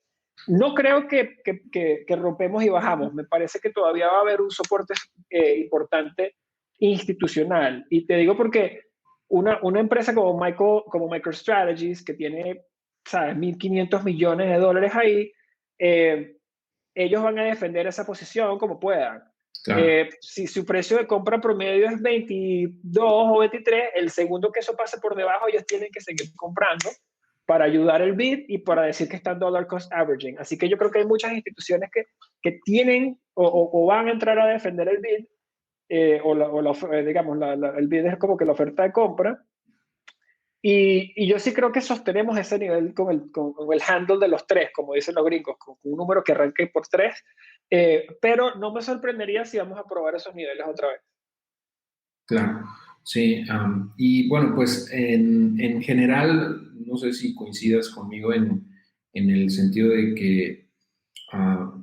S2: no creo que rompemos y bajamos. Me parece que todavía va a haber un soporte importante institucional. Y te digo porque una empresa como MicroStrategies, que tiene, ¿sabes?, $1.500 millones ahí, ellos van a defender esa posición como puedan. Claro. Si su precio de compra promedio es 22 o 23, el segundo que eso pase por debajo, ellos tienen que seguir comprando para ayudar el bid y para decir que están dollar cost averaging. Así que yo creo que hay muchas instituciones que tienen o van a entrar a defender el bid, digamos, el bid es como que la oferta de compra. Y yo sí creo que sostenemos ese nivel con el handle de los 3, como dicen los gringos, con un número que arranque por 3, pero no me sorprendería si vamos a probar esos niveles otra vez.
S3: Claro, sí. Y bueno, pues en general, no sé si coincidas conmigo en el sentido de que,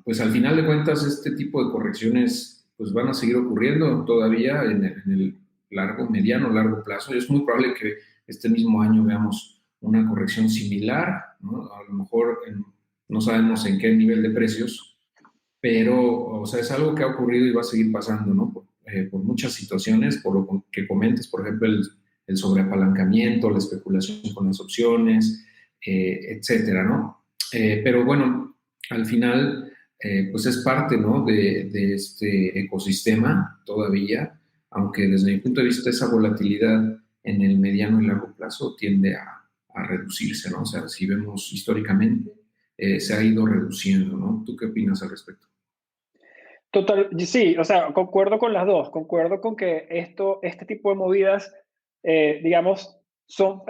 S3: pues al final de cuentas, este tipo de correcciones pues van a seguir ocurriendo todavía en el mediano, largo plazo. Y es muy probable que este mismo año veamos una corrección similar, ¿no? A lo mejor no sabemos en qué nivel de precios, pero, o sea, es algo que ha ocurrido y va a seguir pasando, ¿no? Por muchas situaciones, por lo que comentas, por ejemplo, el sobreapalancamiento, la especulación con las opciones, etcétera, ¿no? Pero bueno, al final, pues es parte, ¿no? De este ecosistema todavía, aunque desde mi punto de vista esa volatilidad en el mediano y largo plazo tiende a reducirse, ¿no? O sea, si vemos históricamente, se ha ido reduciendo, ¿no? ¿Tú qué opinas al respecto?
S2: Total, sí, o sea, concuerdo con las dos, concuerdo con que este tipo de movidas, digamos, son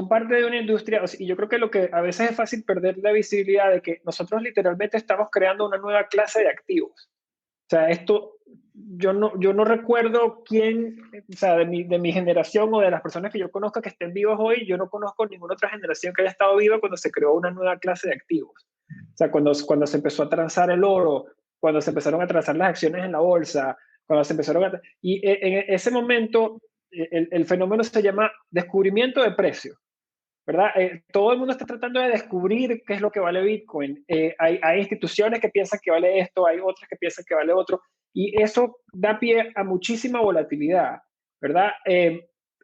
S2: parte de una industria, o sea, y yo creo que lo que a veces es fácil perder la visibilidad de que nosotros literalmente estamos creando una nueva clase de activos. O sea, yo no recuerdo quién, o sea, de mi generación o de las personas que yo conozco que estén vivos hoy, yo no conozco ninguna otra generación que haya estado viva cuando se creó una nueva clase de activos. O sea, cuando se empezó a transar el oro, cuando se empezaron a transar las acciones en la bolsa, cuando se empezaron a... Y en ese momento, el fenómeno se llama descubrimiento de precio. ¿Verdad? Todo el mundo está tratando de descubrir qué es lo que vale Bitcoin. Hay instituciones que piensan que vale esto, hay otras que piensan que vale otro, y eso da pie a muchísima volatilidad, ¿verdad?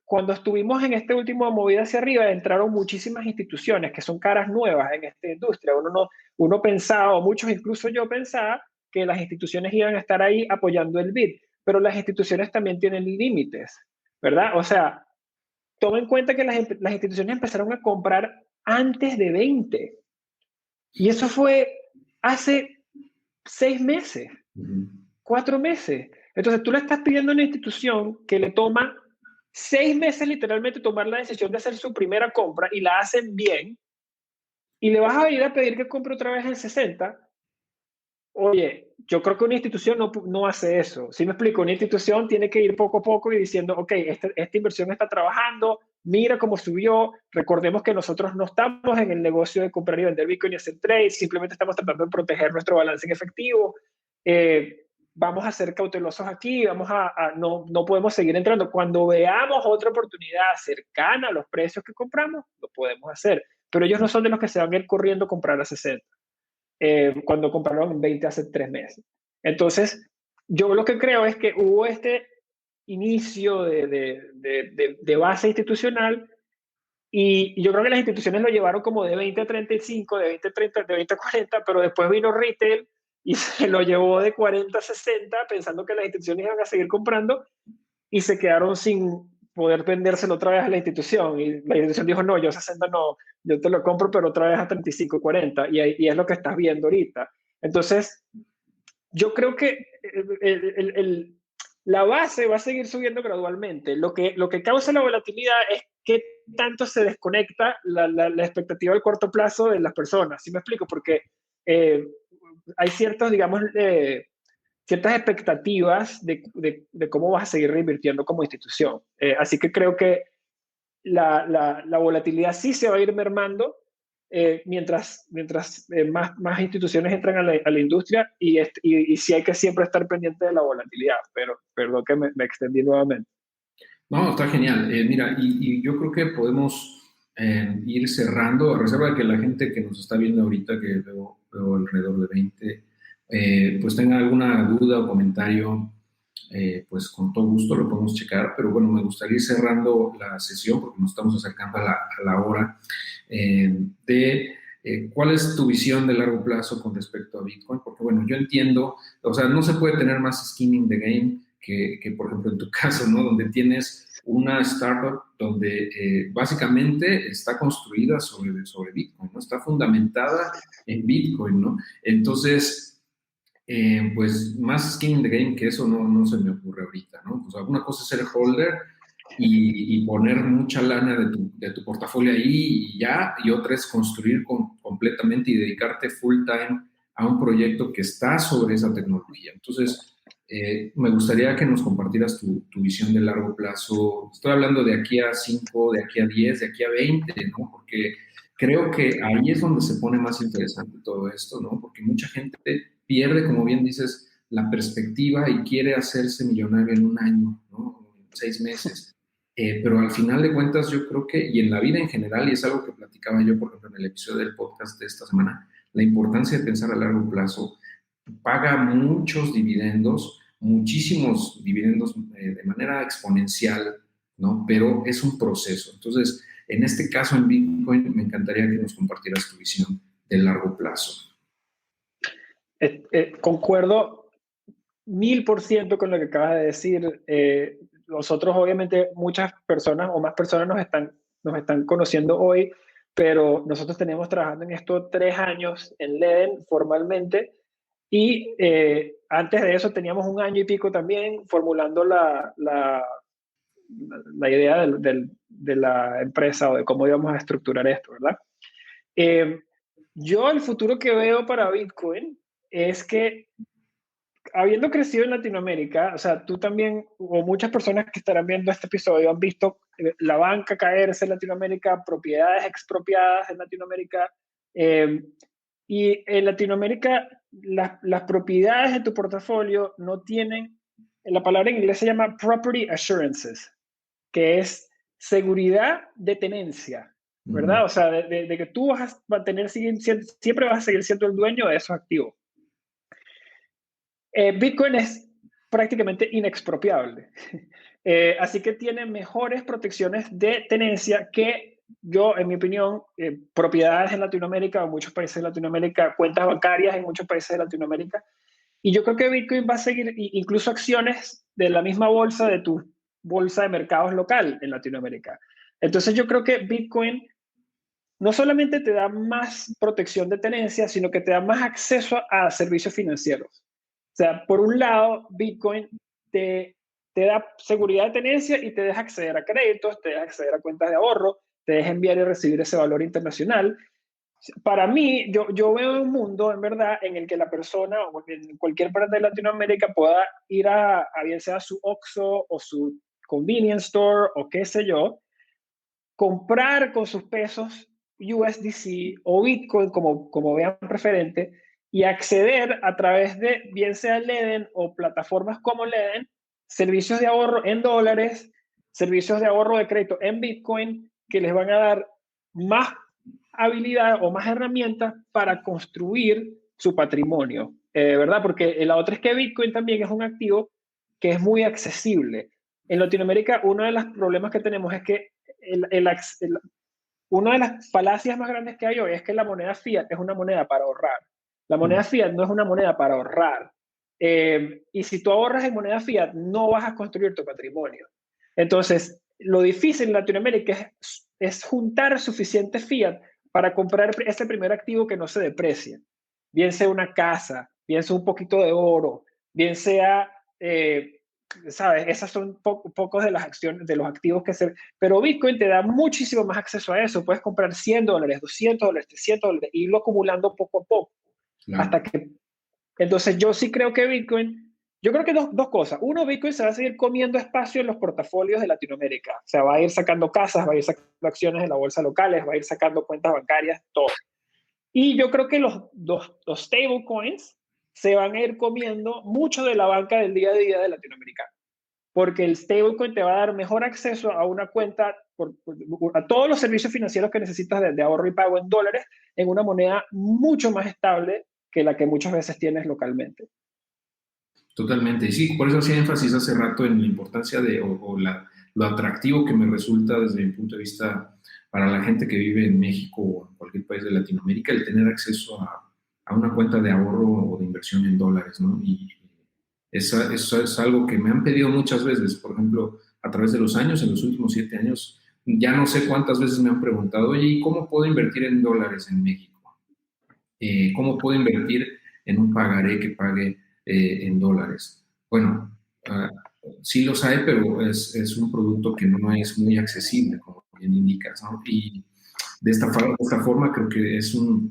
S2: Cuando estuvimos en este último movida hacia arriba, entraron muchísimas instituciones que son caras nuevas en esta industria. Uno pensaba, o muchos, incluso yo pensaba, que las instituciones iban a estar ahí apoyando el BIT, pero las instituciones también tienen límites, ¿verdad? O sea, toma en cuenta que las instituciones empezaron a comprar antes de 20. Y eso fue hace 6 meses, 4 meses. Entonces tú le estás pidiendo a una institución que le toma 6 meses literalmente tomar la decisión de hacer su primera compra y la hacen bien, y le vas a venir a pedir que compre otra vez en 60. Oye, yo creo que una institución no hace eso. Si me explico, una institución tiene que ir poco a poco y diciendo, ok, esta inversión está trabajando, mira cómo subió. Recordemos que nosotros no estamos en el negocio de comprar y vender Bitcoin y hacer trades, simplemente estamos tratando de proteger nuestro balance en efectivo. Vamos a ser cautelosos aquí, no podemos seguir entrando. Cuando veamos otra oportunidad cercana a los precios que compramos, lo podemos hacer. Pero ellos no son de los que se van a ir corriendo a comprar a 60. Cuando compraron en 20 hace 3 meses. Entonces, yo lo que creo es que hubo este inicio de base institucional, y yo creo que las instituciones lo llevaron como de 20 a 35, de 20 a 30, de 20 a 40, pero después vino retail y se lo llevó de 40 a 60 pensando que las instituciones iban a seguir comprando, y se quedaron sin poder vendérselo otra vez a la institución. Y la institución dijo, no, yo 60 no, yo te lo compro, pero otra vez a 35, 40. Y es lo que estás viendo ahorita. Entonces, yo creo que la base va a seguir subiendo gradualmente. Lo que causa la volatilidad es que tanto se desconecta la expectativa al corto plazo de las personas. ¿Sí me explico? Porque hay ciertos, digamos, ciertas expectativas de cómo vas a seguir reinvirtiendo como institución. Así que creo que la volatilidad sí se va a ir mermando mientras más instituciones entran a la industria, y sí hay que siempre estar pendiente de la volatilidad, pero perdón que me extendí nuevamente.
S3: No, está genial. Mira, y yo creo que podemos ir cerrando, a reserva de que la gente que nos está viendo ahorita, que veo alrededor de 20, pues tenga alguna duda o comentario, pues con todo gusto lo podemos checar, pero bueno, me gustaría ir cerrando la sesión porque nos estamos acercando a la hora de cuál es tu visión de largo plazo con respecto a Bitcoin, porque bueno, yo entiendo, o sea, no se puede tener más skin in the game que por ejemplo en tu caso, ¿no? Donde tienes una startup donde básicamente está construida sobre Bitcoin, ¿no? Está fundamentada en Bitcoin, ¿no? Entonces, pues más skin in the game que eso no se me ocurre ahorita, ¿no? Pues alguna cosa es ser holder y poner mucha lana de tu portafolio ahí y ya, y otra es construir completamente y dedicarte full time a un proyecto que está sobre esa tecnología. Entonces, me gustaría que nos compartieras tu visión de largo plazo. Estoy hablando de aquí a 5, de aquí a 10, de aquí a 20, ¿no? Porque creo que ahí es donde se pone más interesante todo esto, ¿no? Porque mucha gente pierde, como bien dices, la perspectiva y quiere hacerse millonario en un año, ¿no? En 6 meses. Pero al final de cuentas yo creo que, y en la vida en general, y es algo que platicaba yo, por ejemplo, en el episodio del podcast de esta semana, la importancia de pensar a largo plazo. paga muchos dividendos, muchísimos dividendos de manera exponencial, ¿no? Pero es un proceso. Entonces, en este caso, en Bitcoin, me encantaría que nos compartieras tu visión de largo plazo.
S2: Concuerdo 1000% con lo que acabas de decir. Nosotros, obviamente, muchas personas o más personas nos están conociendo hoy, pero nosotros tenemos trabajando en esto 3 años en Leden formalmente, y antes de eso teníamos 1 año y pico también formulando la idea de la empresa o de cómo íbamos a estructurar esto, ¿verdad? Yo el futuro que veo para Bitcoin es que, habiendo crecido en Latinoamérica, o sea, tú también, o muchas personas que estarán viendo este episodio, han visto la banca caerse en Latinoamérica, propiedades expropiadas en Latinoamérica, y en Latinoamérica las propiedades de tu portafolio no tienen, la palabra en inglés se llama property assurances, que es seguridad de tenencia, ¿verdad? O sea, de que tú vas a tener, siempre vas a seguir siendo el dueño de esos activos. Bitcoin es prácticamente inexpropiable. Así que tiene mejores protecciones de tenencia que, yo, en mi opinión, propiedades en Latinoamérica o muchos países de Latinoamérica, cuentas bancarias en muchos países de Latinoamérica. Y yo creo que Bitcoin va a seguir, incluso acciones de la misma bolsa, de tu bolsa de mercados local en Latinoamérica. Entonces yo creo que Bitcoin no solamente te da más protección de tenencia, sino que te da más acceso a servicios financieros. O sea, por un lado, Bitcoin te da seguridad de tenencia y te deja acceder a créditos, te deja acceder a cuentas de ahorro, te deja enviar y recibir ese valor internacional. Para mí, yo veo un mundo, en verdad, en el que la persona, o en cualquier parte de Latinoamérica, pueda ir a bien sea su OXXO o su convenience store o qué sé yo, comprar con sus pesos USDC o Bitcoin, como vean preferente, y acceder a través de, bien sea Leden o plataformas como Leden, servicios de ahorro en dólares, servicios de ahorro de crédito en Bitcoin, que les van a dar más habilidad o más herramientas para construir su patrimonio, ¿verdad? Porque la otra es que Bitcoin también es un activo que es muy accesible. En Latinoamérica, uno de los problemas que tenemos es que una de las falacias más grandes que hay hoy es que la moneda fiat es una moneda para ahorrar. La moneda fiat no es una moneda para ahorrar. Y si tú ahorras en moneda fiat, no vas a construir tu patrimonio. Entonces, lo difícil en Latinoamérica es juntar suficiente fiat para comprar ese primer activo que no se deprecie. Bien sea una casa, bien sea un poquito de oro, bien sea, ¿sabes? Esas son pocos de las acciones, de los activos que se... Pero Bitcoin te da muchísimo más acceso a eso. Puedes comprar $100, $200, $300, e irlo acumulando poco a poco. Claro. Hasta que... Entonces, yo sí creo que Bitcoin... Yo creo que dos cosas. Uno, Bitcoin se va a seguir comiendo espacio en los portafolios de Latinoamérica. O sea, va a ir sacando casas, va a ir sacando acciones en la bolsa locales, va a ir sacando cuentas bancarias, todo. Y yo creo que los stablecoins se van a ir comiendo mucho de la banca del día a día de Latinoamérica. Porque el stablecoin te va a dar mejor acceso a una cuenta, a todos los servicios financieros que necesitas de ahorro y pago en dólares, en una moneda mucho más estable que la que muchas veces tienes localmente.
S3: Totalmente. Y sí, por eso hacía énfasis hace rato en la importancia de, lo atractivo que me resulta desde mi punto de vista para la gente que vive en México o en cualquier país de Latinoamérica, el tener acceso a una cuenta de ahorro o de inversión en dólares, ¿no? Y eso es algo que me han pedido muchas veces. Por ejemplo, a través de los años, en los últimos 7 años, ya no sé cuántas veces me han preguntado, oye, ¿y cómo puedo invertir en dólares en México? ¿Cómo puedo invertir en un pagaré que pague en dólares? Bueno, sí los hay, pero es un producto que no es muy accesible, como bien indicas, ¿no? Y de esta forma creo que es un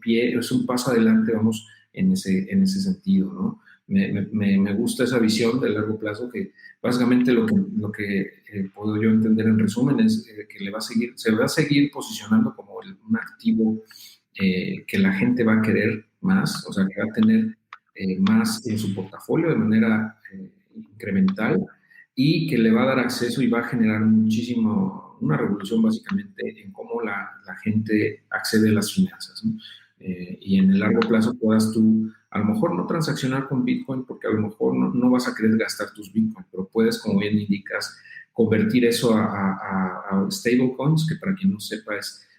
S3: paso adelante, vamos, en ese sentido, ¿no? Me gusta esa visión de largo plazo, que básicamente lo que puedo yo entender en resumen es que se va a seguir posicionando como un activo que la gente va a querer más, o sea, que va a tener más en su portafolio de manera incremental, y que le va a dar acceso y va a generar una revolución básicamente en cómo la gente accede a las finanzas, ¿no? Y en el largo plazo puedas tú a lo mejor no transaccionar con Bitcoin porque a lo mejor no vas a querer gastar tus Bitcoin, pero puedes, como bien indicas, convertir eso a stablecoins, que para quien no sepa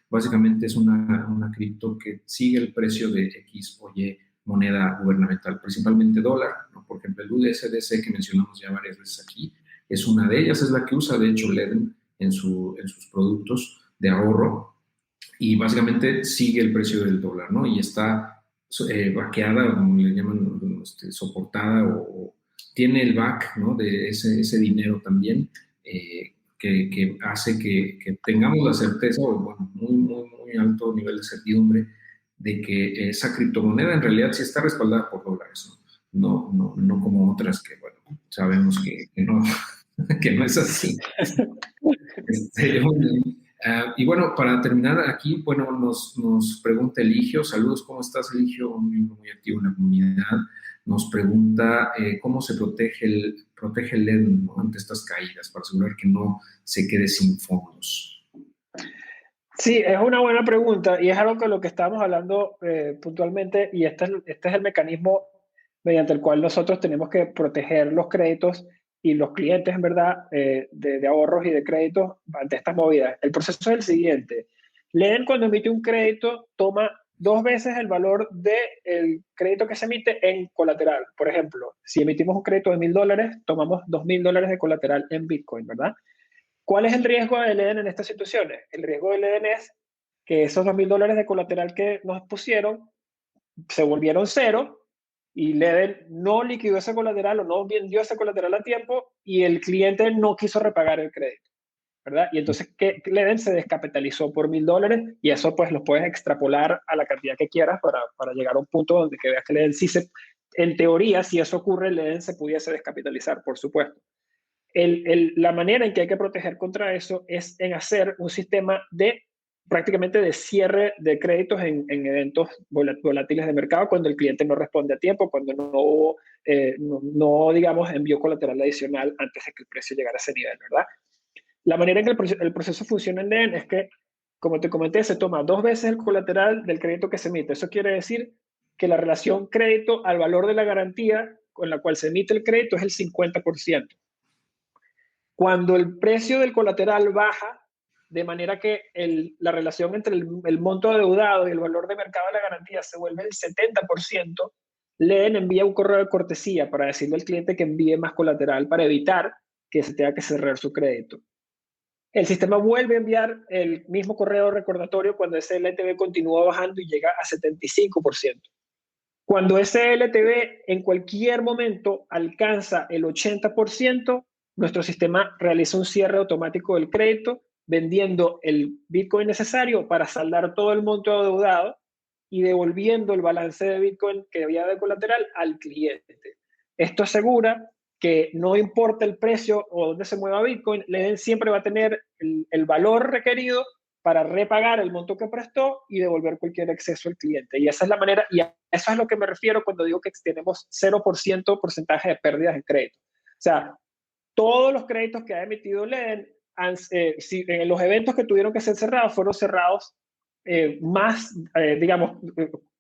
S3: básicamente es una cripto que sigue el precio de X o Y moneda gubernamental, principalmente dólar, ¿no? Por ejemplo, el USDC que mencionamos ya varias veces aquí, es una de ellas, es la que usa de hecho Leden en sus productos de ahorro, y básicamente sigue el precio del dólar, ¿no? Y está vaqueada, como le llaman, soportada, o tiene el back, ¿no? De ese dinero también, que hace que tengamos la certeza, o bueno, muy alto nivel de certidumbre, de que esa criptomoneda en realidad sí está respaldada por dólares, ¿no? No como otras que, bueno, sabemos que no, que no es así. Y bueno, para terminar aquí, bueno, nos pregunta Eligio. Saludos, ¿cómo estás, Eligio? Un miembro muy activo en la comunidad. Nos pregunta cómo se protege el LED, ¿no?, ante estas caídas, para asegurar que no se quede sin fondos.
S2: Sí, es una buena pregunta y es algo que lo que estábamos hablando puntualmente, y este es el mecanismo mediante el cual nosotros tenemos que proteger los créditos y los clientes, en verdad, de ahorros y de créditos ante estas movidas. El proceso es el siguiente. Leden, cuando emite un crédito, toma 2 veces el valor del crédito que se emite en colateral. Por ejemplo, si emitimos un crédito de $1,000, tomamos $2,000 de colateral en Bitcoin, ¿verdad? ¿Cuál es el riesgo de Leden en estas situaciones? El riesgo de Leden es que esos $2,000 de colateral que nos pusieron se volvieron cero, y Leden no liquidó ese colateral o no vendió ese colateral a tiempo, y el cliente no quiso repagar el crédito, ¿verdad? Y entonces Leden se descapitalizó por $1,000, y eso pues lo puedes extrapolar a la cantidad que quieras para llegar a un punto donde que veas que Leden sí en teoría, si eso ocurre, Leden se pudiese descapitalizar, por supuesto. La manera en que hay que proteger contra eso es en hacer un sistema prácticamente de cierre de créditos en eventos volátiles de mercado, cuando el cliente no responde a tiempo, cuando no digamos, envió colateral adicional antes de que el precio llegara a ese nivel, ¿verdad? La manera en que el proceso funciona en DEN es que, como te comenté, se toma 2 veces el colateral del crédito que se emite. Eso quiere decir que la relación crédito al valor de la garantía con la cual se emite el crédito es el 50%. Cuando el precio del colateral baja, de manera que la relación entre el monto adeudado y el valor de mercado de la garantía se vuelve el 70%, Leden envía un correo de cortesía para decirle al cliente que envíe más colateral para evitar que se tenga que cerrar su crédito. El sistema vuelve a enviar el mismo correo recordatorio cuando ese LTV continúa bajando y llega a 75%. Cuando ese LTV en cualquier momento alcanza el 80%, nuestro sistema realiza un cierre automático del crédito, vendiendo el Bitcoin necesario para saldar todo el monto adeudado y devolviendo el balance de Bitcoin que había de colateral al cliente. Esto asegura que no importa el precio o dónde se mueva Bitcoin, Leden siempre va a tener el valor requerido para repagar el monto que prestó y devolver cualquier exceso al cliente. Y esa es la manera, y a eso es lo que me refiero cuando digo que tenemos 0% porcentaje de pérdidas en crédito. O sea, todos los créditos que ha emitido Leden, en los eventos que tuvieron que ser cerrados, fueron cerrados digamos,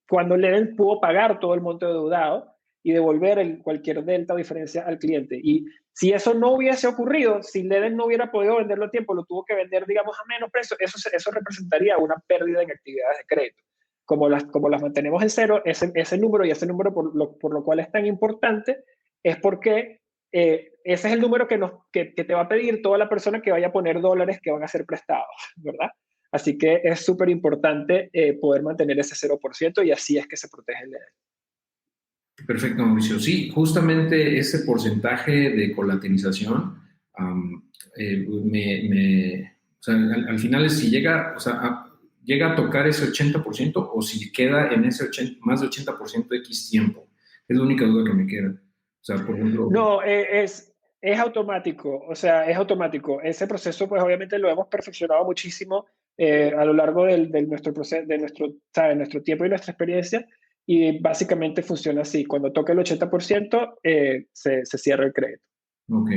S2: cuando Leden pudo pagar todo el monto deudado y devolver cualquier delta o diferencia al cliente. Y si eso no hubiese ocurrido, si Leden no hubiera podido venderlo a tiempo, lo tuvo que vender, digamos, a menos precio, eso representaría una pérdida en actividades de crédito. Como las mantenemos en cero, ese número, y ese número por lo cual es tan importante, es porque ese es el número que te va a pedir toda la persona que vaya a poner dólares que van a ser prestados, ¿verdad? Así que es súper importante poder mantener ese 0%, y así es que se protege el Leden.
S3: Perfecto, Mauricio. Sí, justamente ese porcentaje de colateralización, o sea, al final si llega, o sea, llega a tocar ese 80%, o si queda en ese más de 80% X tiempo. Es la única duda que me queda. O sea, por ejemplo...
S2: No, es automático, o sea, es automático. Ese proceso, pues obviamente lo hemos perfeccionado muchísimo a lo largo de nuestro proceso, de nuestro tiempo y nuestra experiencia, y básicamente funciona así. Cuando toca el 80%, se cierra el crédito.
S3: Ok,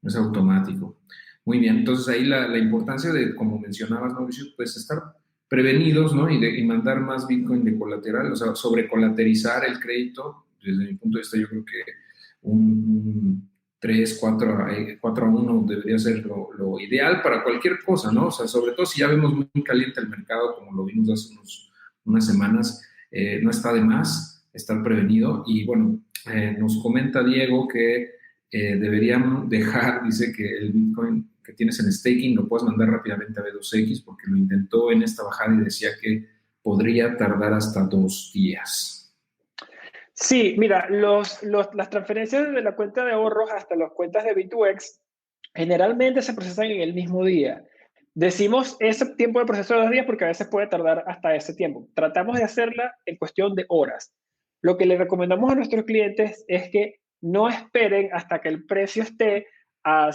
S3: es automático. Muy bien, entonces ahí la importancia de, como mencionabas, Mauricio, pues estar prevenidos, ¿no? Y mandar más Bitcoin de colateral, o sea, sobrecolaterizar el crédito. Desde mi punto de vista, yo creo que un 3, 4 a 1 debería ser lo ideal para cualquier cosa, ¿no? O sea, sobre todo si ya vemos muy caliente el mercado, como lo vimos hace unas semanas, no está de más estar prevenido. Y bueno, nos comenta Diego que deberían dejar, dice que el Bitcoin que tienes en staking lo puedes mandar rápidamente a B2X porque lo intentó en esta bajada y decía que podría tardar hasta 2 días.
S2: Sí, mira, las transferencias de la cuenta de ahorros hasta las cuentas de B2X generalmente se procesan en el mismo día. Decimos ese tiempo de proceso de 2 días porque a veces puede tardar hasta ese tiempo. Tratamos de hacerla en cuestión de horas. Lo que le recomendamos a nuestros clientes es que no esperen hasta que el precio esté a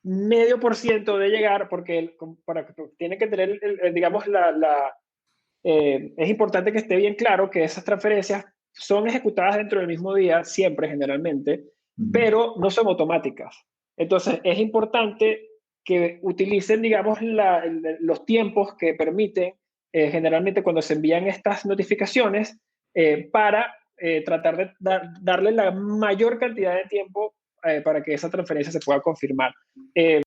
S2: 0,5% de llegar, porque tiene que tener, digamos, es importante que esté bien claro que esas transferencias son ejecutadas dentro del mismo día, siempre, generalmente, pero no son automáticas. Entonces, es importante que utilicen, digamos, los tiempos que permiten, generalmente cuando se envían estas notificaciones, para tratar de darle la mayor cantidad de tiempo para que esa transferencia se pueda confirmar.